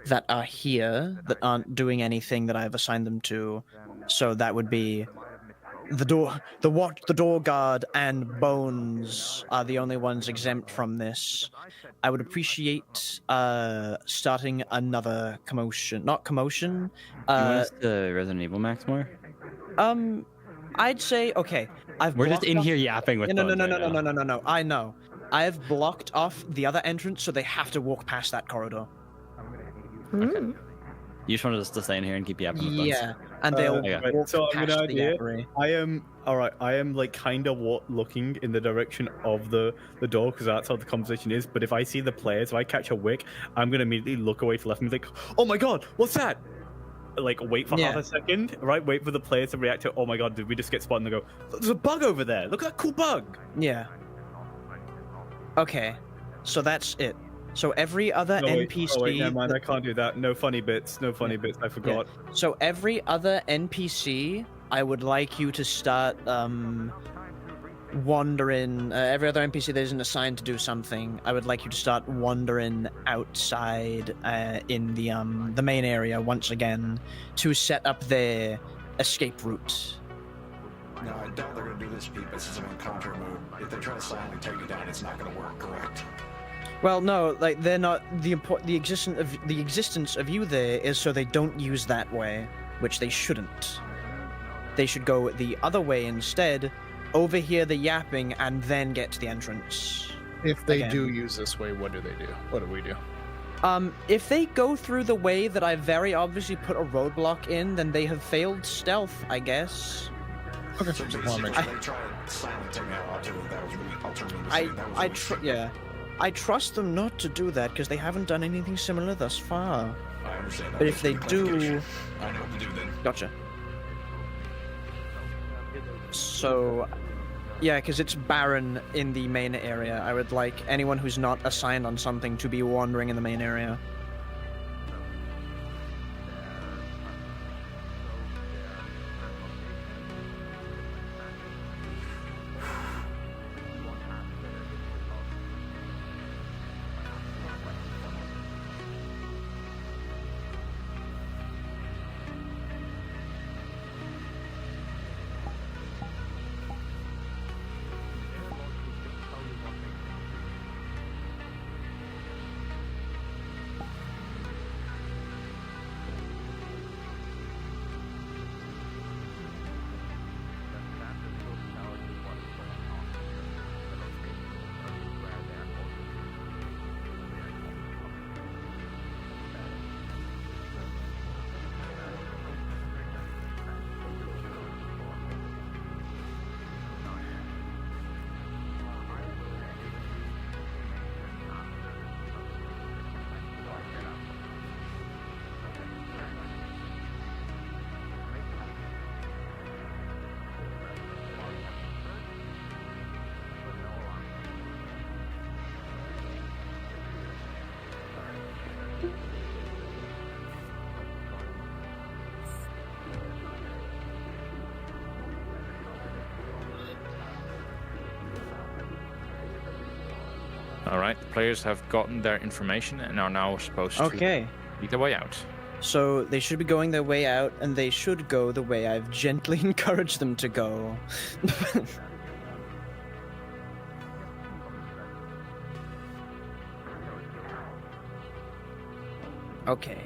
that are here that aren't doing anything that I've assigned them to. So that would be the door guard and Bones are the only ones exempt from this. I would appreciate starting another commotion. Not commotion. Do you want us to Resident Evil Max more? I'd say okay. We're just in here yapping with No. Bones No. I know. I have blocked off the other entrance, so they have to walk past that corridor. Okay. You just wanted us to stay in here and keep yapping with Bones? Yeah, and they'll walk so I'm past gonna the idea. apiary. I am like kind of looking in the direction of the door because that's how the conversation is. But if I see the players, if I catch a wick, I'm gonna immediately look away to the left and be like, "Oh my god, what's that?" Like wait for half a second, right? Wait for the players to react to, "Oh my god, did we just get spotted?" And they go, "There's a bug over there. Look at that cool bug." Yeah. Okay, so that's it. So every other NPC. Oh wait, never mind. I can't do that. No funny bits. No funny bits. I forgot. Yeah. So every other NPC, I would like you to start wandering. Every other NPC that isn't assigned to do something, I would like you to start wandering outside in the main area once again to set up their escape route. No, I doubt they're gonna do this, Pete. This is an encounter mode. If they try to silently take you down, it's not gonna work. Correct? Well, no, like they're not the existence of you there is so they don't use that way, which they shouldn't. They should go the other way instead, overhear the yapping, and then get to the entrance. If they do use this way, what do they do? What do we do? If they go through the way that I very obviously put a roadblock in, then they have failed stealth, I guess. Okay, So just wanna make basically, sure. they tried silencing that alternative. That was really alternative. That was really Yeah. I trust them not to do that because they haven't done anything similar thus far. I understand that. But if they Just do, clarification. I know what to do then. gotcha. So, yeah, because it's barren in the main area. I would like anyone who's not assigned on something to be wandering in the main area. All right, the players have gotten their information and are now supposed to Okay. lead their way out. So they should be going their way out, and they should go the way I've gently encouraged them to go. Okay.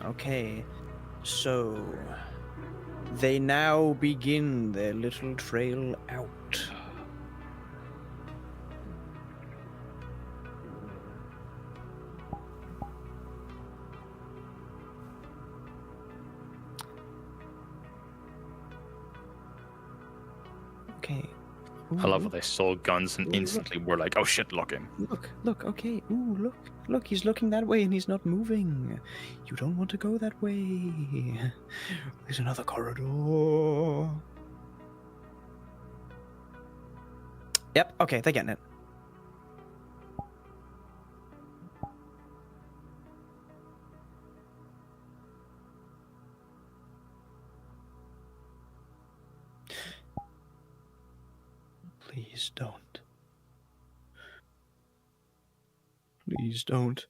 Okay, so they now begin their little trail out. Okay. I love how they saw guns and Ooh, instantly were like, oh shit, lock him. Look, okay. Ooh, look, he's looking that way and he's not moving. You don't want to go that way. There's another corridor. Yep, okay, they're getting it. Please don't. Please don't.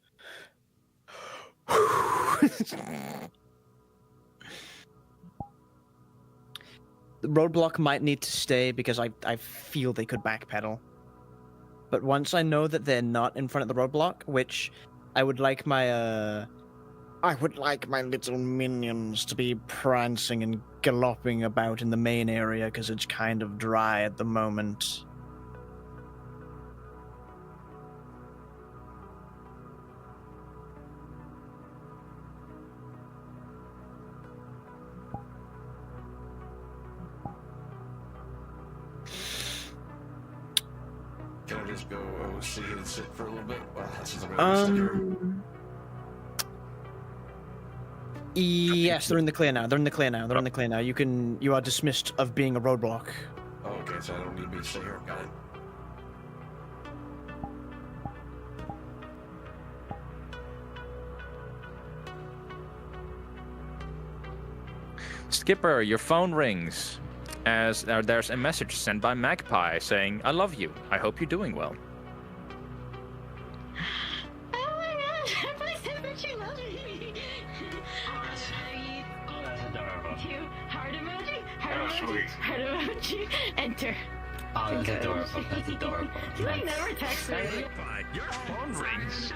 The roadblock might need to stay because I feel they could backpedal. But once I know that they're not in front of the roadblock, which I would like my little minions to be prancing and galloping about in the main area because it's kind of dry at the moment. Can I just go OC and sit for a little bit? Since I'm gonna be secure. Yes, they're in the clear now. They're in the clear now. You are dismissed of being a roadblock. Oh, okay, so I don't need me to stay here. Got it. Skipper, your phone rings. As there's a message sent by Magpie saying, I love you. I hope you're doing well. Oh my god, please say that you love me. That's adorable. Heart emoji, Oh, sweet. heart emoji, enter. Oh, that's adorable. That's adorable. You ain't never text me. Your phone rings.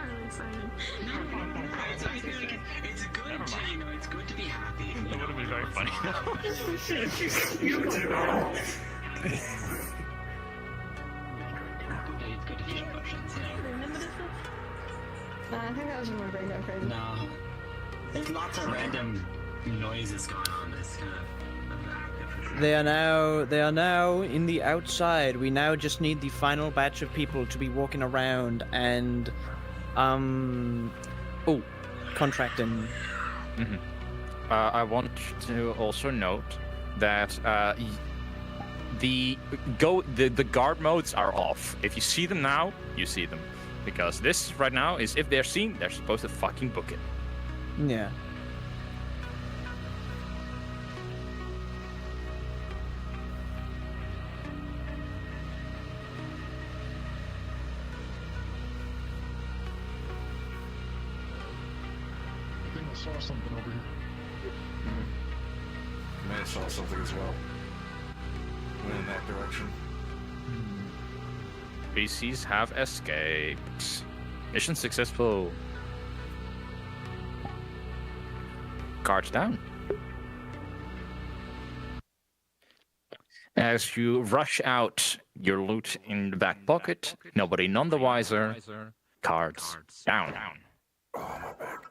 It's good to, you know, it's good to be happy. That would have been very funny. It's good to feel emotions, you know. Nah, I think that was more breakdown crazy. No. There's lots of random noises going on that's kind of active for sure. They are now in the outside. We now just need the final batch of people to be walking around and contracting. Mm-hmm. I want to also note that the guard modes are off. If you see them now, you see them. Because this right now is, if they're seen, they're supposed to fucking book it. Yeah. I think I saw something over here. May have saw something as well. Went in that direction. PCs have escaped. Mission successful. Guards down. As you rush out your loot in the back pocket, nobody none the wiser. Cards down. Oh, my back.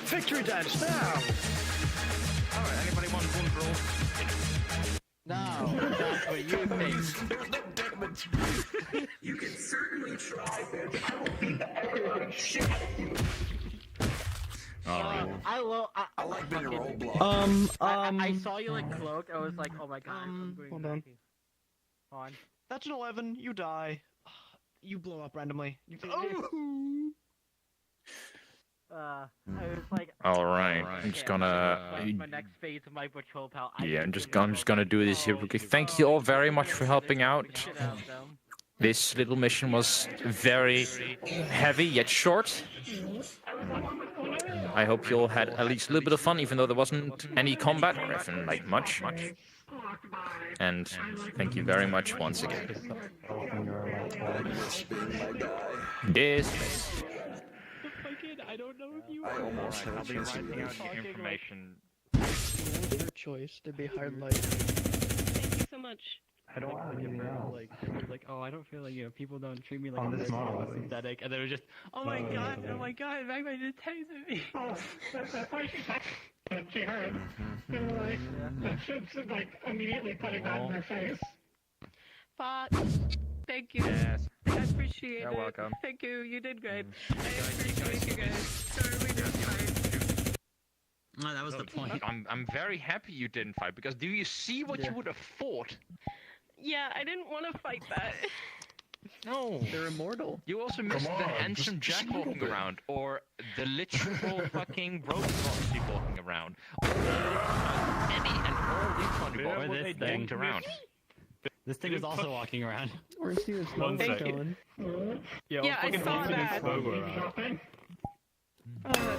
Victory dance now! Alright, anybody want one roll? No, that's what you think. You can certainly try, bitch. Alright. I like being a roadblock. I saw you like cloaked. I was like, oh my god. Hold on. On. That's an 11. You die. You blow up randomly. I was like, Alright, I'm just gonna. my next phase of my patrol pal. Yeah, I'm just gonna do this here. Okay, thank you all very much for helping out. This little mission was very heavy yet short. I hope you all had at least a little bit of fun, even though there wasn't any combat or even like much. And thank you very much once again. Dismiss. I don't know if you. I almost had a chance to information. Your choice to be hard light. Thank you so much. I don't like, oh, I don't feel like, you know, people don't treat me like this model synthetic, and then it was just, oh my god, Magma just tasted me. She heard. It's like immediately putting that in their face. Fuck. Thank you. Yes. I appreciate You're it. welcome. Thank you. You did great. I appreciate you guys. Sorry we didn't fight. Oh, that was the point. I'm very happy you didn't fight, because do you see what you would have fought? Yeah, I didn't want to fight that. No. They're immortal. You also missed the handsome Jack walking around, or the literal fucking road proxy walking around, or any and all these funny Or this thing. walked around. This thing is also walking around. Where's the One second. Yeah, I saw that. Oh,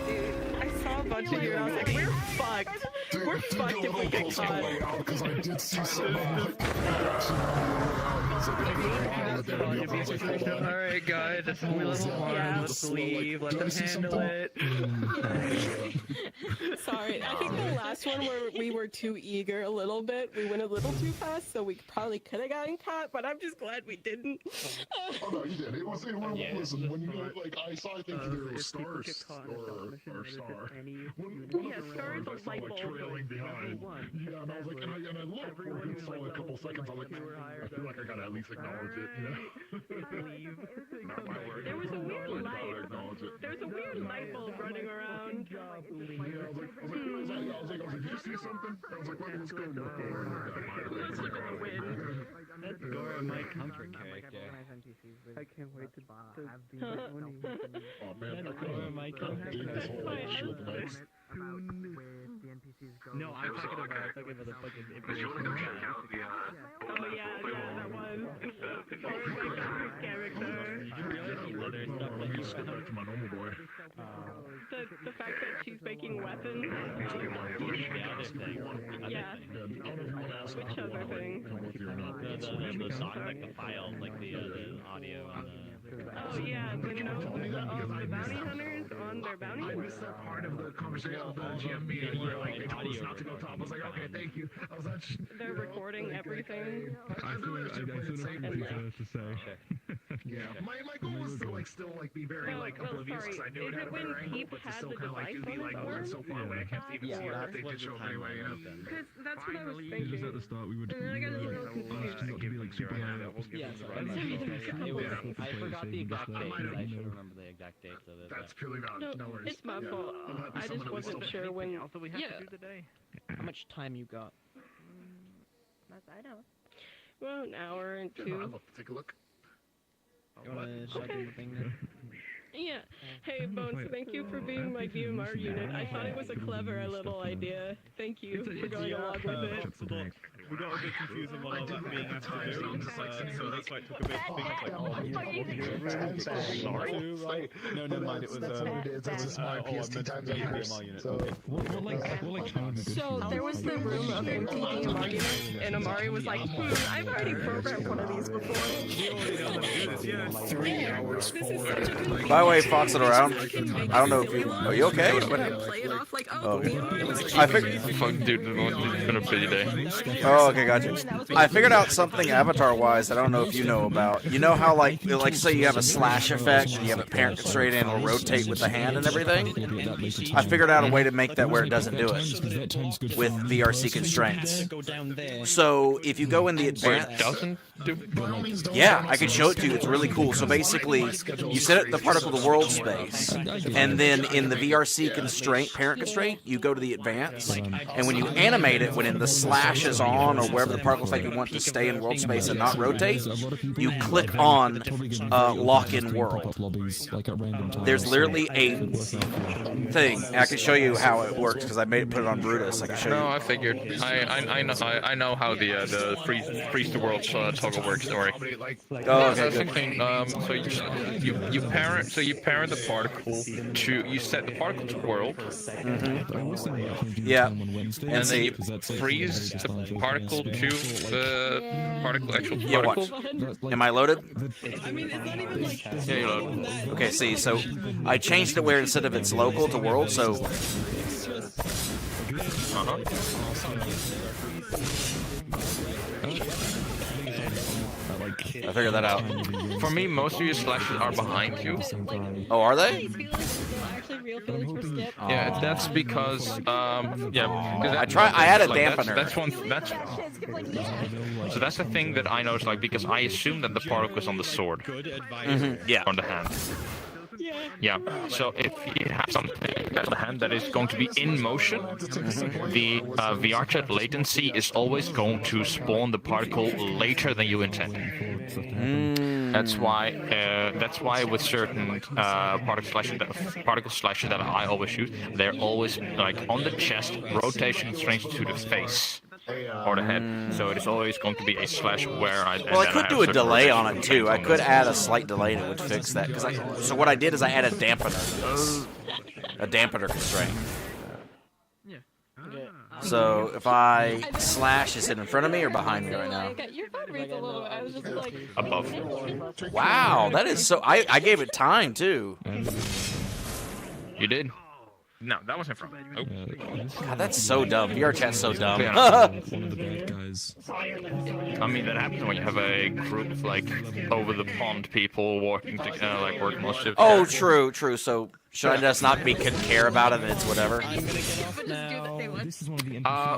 dude. I saw a bunch of you and I was like, we're fucked. We're fucked if we get caught. Because I did see something. Alright, guys, it's only level 1. Just leave. Let them handle it. Sorry, I think the last one where we were too eager a little bit, we went a little too fast, so we probably could have gotten caught, but I'm just glad we didn't. Oh no, you did. It was listen, when you like I saw I think there was stars or star. Yeah, Star is a light bulb. Trailing behind. Yeah, and I was like, and I looked for a good solid couple seconds. I'm like, I feel like I gotta at least acknowledge it, you know? There was a weird light. There's a weird light bulb running around. Yeah, I was like, did you see something? I was like, what's going on? That's Dora, my comfort character. I can't wait to have the Oh man, That's Dora, my comfort character. No, I'm talking about the fucking information. Oh yeah, that one. Or my comfort character. Let me just go back to my normal boy. The the fact that she's making weapons. The other thing. Yeah. Which other thing? The song, like the files, like the audio and Oh yeah, when the bounty hunters on their bounty. I missed that part of the conversation of the GM meeting where like they told us not to go top. I was like, okay, thank you. I was like, they're recording everything. I feel like to say. Yeah, my goal was to like still like be very like oblivious because I knew it had a better angle, but to still kind of like do the like we're so far away I can't even see it if they did show up anyway. Because that's what I was thinking. Just at the start, we would And then I got a little confused. not to be like super high up. I forgot the exact date. I should remember the exact dates of it. That's purely valid. No worries. It's my fault. I just wasn't sure when. Also, we have to do today. How much time you got? I know. Well, an hour and two. I'd love to take a look. You wanna start doing the thing then? Yeah. Hey, Bones, thank you for being my DMR unit. I thought it was a clever little idea. Thank you for going along with it. We got a bit confused on what all that being asked to do, so that's why it took a bit to think like, no, never mind, it was, That's my PST times at DMR unit. So there was the room of empty DMR units, and Amari was like, I've already programmed one of these before. 3 hours This is such a convenient By the way, foxing around. I don't know if you. Are you okay? play it off like, oh, I figured. Fuck, dude, it's been a busy day. Oh, okay, gotcha. I figured out something avatar-wise that I don't know if you know about. You know how, like say you have a slash effect and you have it parent constrained and it'll rotate with the hand and everything? I figured out a way to make that where it doesn't do it with VRC constraints. So if you go in the advanced... Where it doesn't do it? Yeah, I can show it to you. It's really cool. So basically, you set it the particle to world space, and then in the VRC constraint, parent constraint, you go to the advanced, and when you animate it, when in the slash is on or wherever the particle effect you want to stay in world space and not rotate, you click on lock-in world. There's literally a thing. I can show you how it works because I put it on Brutus. I can show you. No, I figured. I know how the freeze the world toggle works. Sorry. Oh, okay. So you parent the particle to you set the particle to world. Yeah. And then you freeze the particle to the actual particle. Am I loaded? I mean, it's not even like... Yeah, you're loaded. Okay, see, so I changed it where instead of it's local to world, so... I figured that out. For me, most of your slashes are behind you. Oh, are they? Yeah, that's because I had a dampener. So that's the thing that I noticed, like, because I assumed that the particle was on the sword. Yeah. On the hand. Yeah. So if you have something on the hand that is going to be in motion, the VR chat latency is always going to spawn the particle later than you intended. That's why with certain particle slashes that I always use, they're always like on the chest, rotation constraints to the face or the head. So it is always going to be a slash where I. Well, I could do a delay on it too. I could add a slight delay that would fix that. So what I did is I added a dampener constraint. So if I slash, is it in front of me or behind me right now? Above. Wow, that is so. I gave it time too. You did? No, that was in front. Oh. God, that's so dumb. VR chat's so dumb. I mean, that happens when you have a group of like over the pond people working together, like working on ships. Oh, true. So should I just not care about it and it's whatever?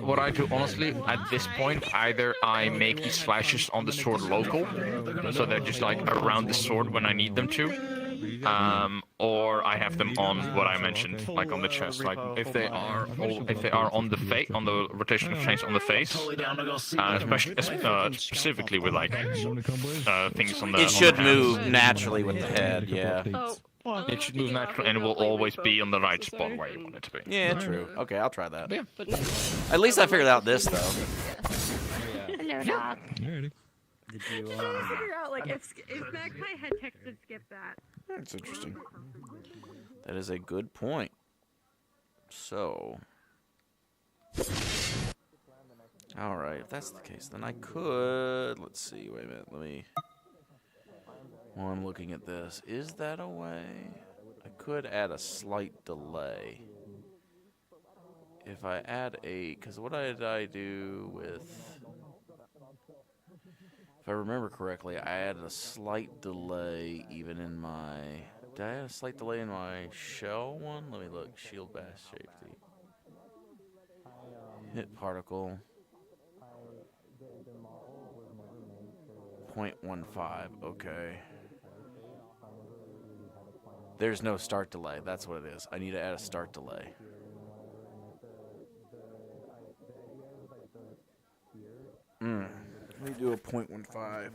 What I do honestly at this point, either I make these flashes on the sword local, so they're just like around the sword when I need them to. Or I have them on what I mentioned, like on the chest. Like if they are on the face, on the rotation constraints on the face, specifically with like things on the. It should move naturally with the head, yeah. It should move naturally, and it will always be on the right spot where you want it to be. Yeah, true. Okay, I'll try that. Yeah. At least I figured out this though. Hello, dog. Did you? Just trying to figure out like if Magpie had texted Skip that. That's interesting. That is a good point. So, all right, if that's the case, then I could, let's see, wait a minute, let me, while I'm looking at this, is that a way? I could add a slight delay. If I add because what did I do with, if I remember correctly, I added a slight delay even in my, did I add a slight delay in my shell one? Let me look, shield bash safety. Hit particle. 0.15, okay. There's no start delay, that's what it is. I need to add a start delay. Let me do a 0.15.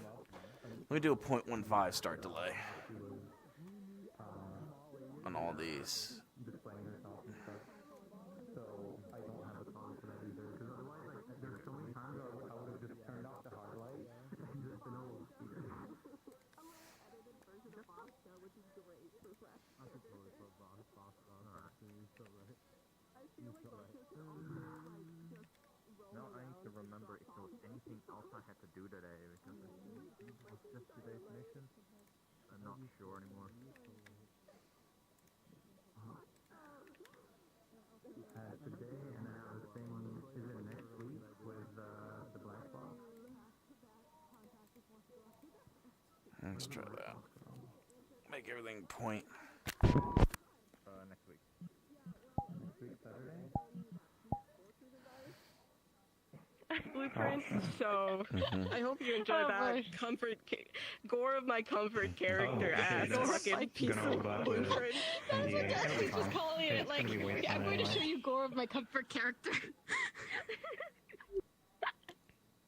Let me do a 0.15 start delay on all these. Now I need to remember if there was anything else I had to do today, because it was just today's mission. I'm not sure anymore. Today, and then I was saying, is it next week with the black box? Let's try that. Make everything point. Next week. Next week, Saturday? Blueprint. So, I hope you enjoy that gore of my comfort character ass fucking piece of Blueprint. That's what Dusty was calling it. Like, yeah, I'm going to show you gore of my comfort character.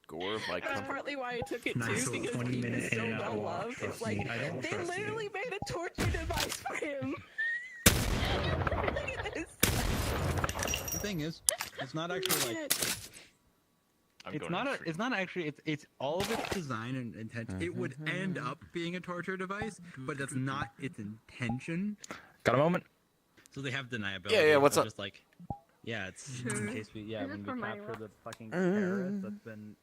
Gore of my That's comfort. partly why I took it too, because Pete is so well loved. It's like, they literally made a torture device for him. Look at this. The thing is, it's not actually like. It's not actually. It's all of its design and intention. It would end up being a torture device, but that's not its intention. Got a moment? So they have deniability. Yeah, what's up? Just like, yeah, it's in case we, Is when it we for my capture the rock? fucking terrorist that's been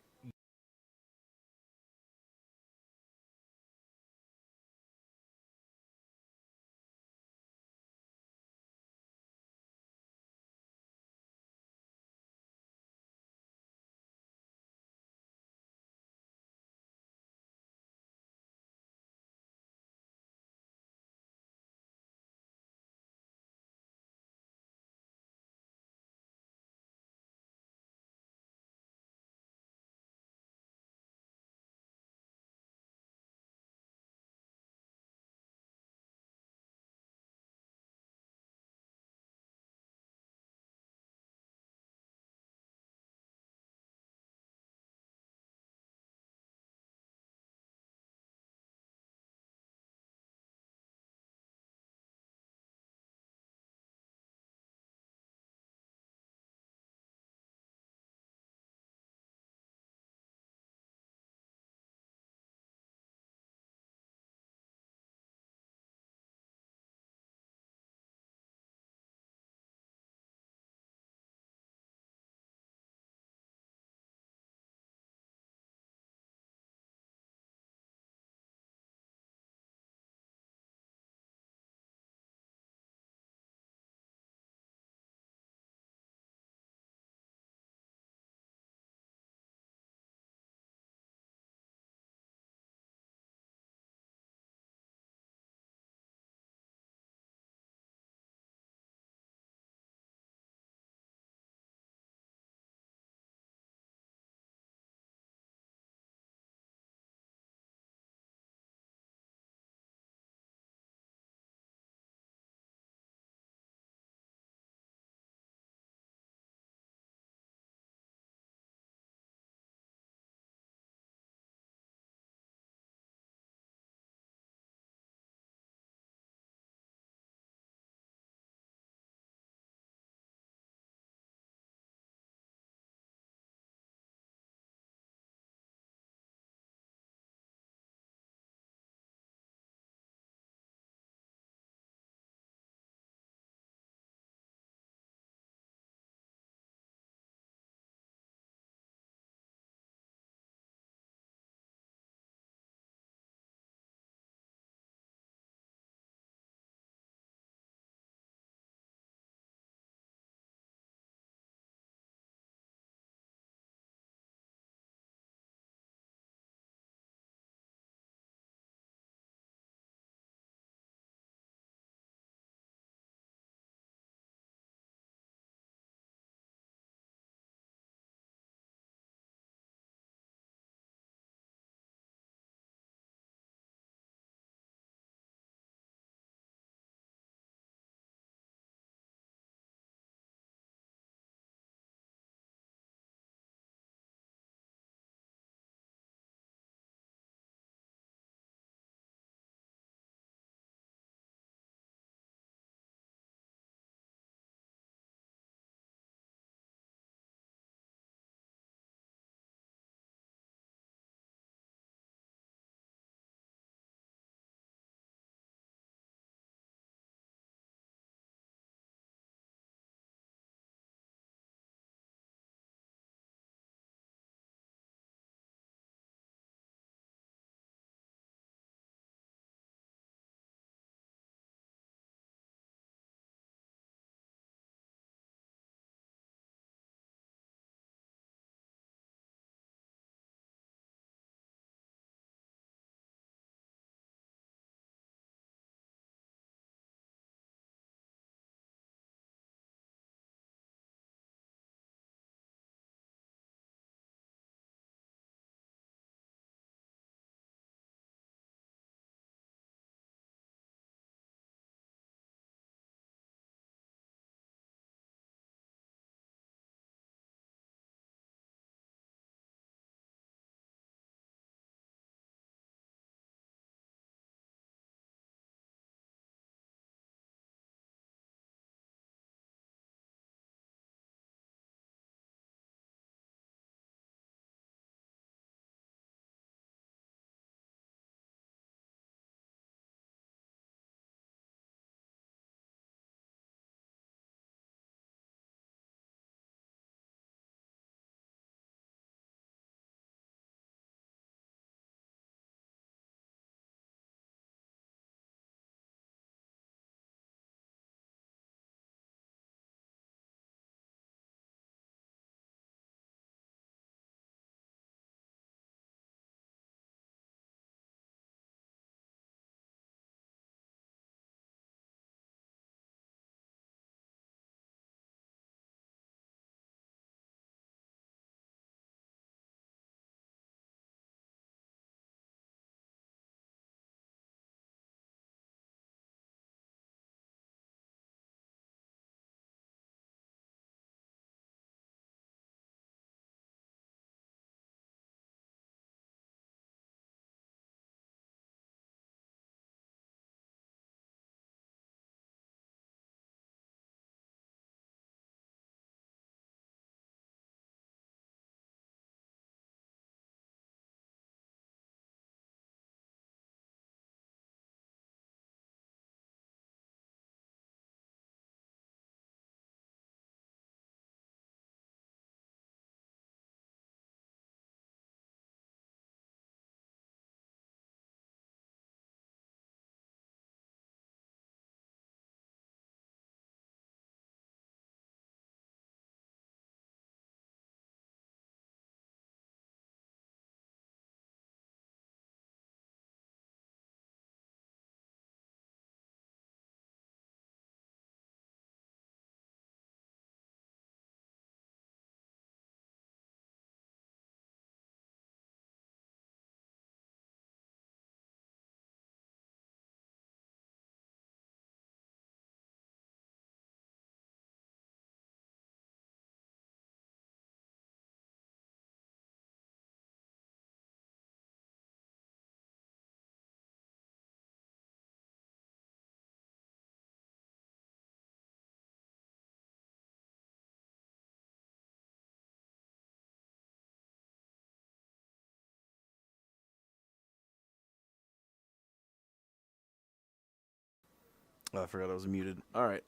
Oh, I forgot I was muted. All right.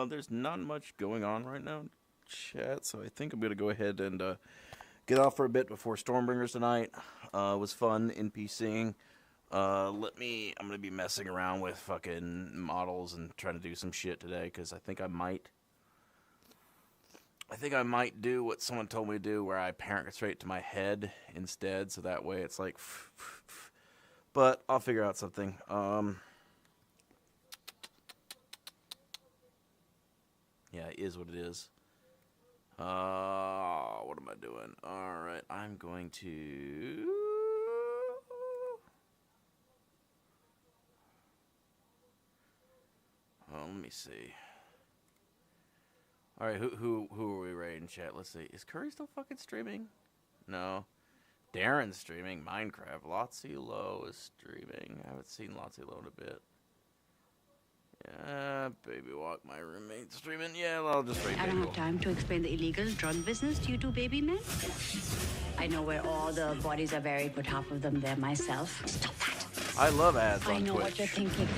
There's not much going on right now in chat, so I think I'm gonna go ahead and get off for a bit before Stormbringers tonight. It was fun NPCing. I'm gonna be messing around with fucking models and trying to do some shit today because I think I might do what someone told me to do, where I parent constraint to my head instead, so that way it's like. But I'll figure out something. Yeah, it is what it is. What am I doing? All right, I'm going to. Let me see. All right, who are we raiding, chat? Let's see. Is Curry still fucking streaming? No. Darren's streaming Minecraft. Lotsie Low is streaming. I haven't seen Lotsie Low in a bit. Yeah, Baby Walk, my roommate, streaming. Yeah, I'll just raid I Baby don't have Walk. time to explain the illegal drug business to you two baby men. I know where all the bodies are buried, put half of them there myself. Stop that. I love ads on I know Twitch. what you're thinking.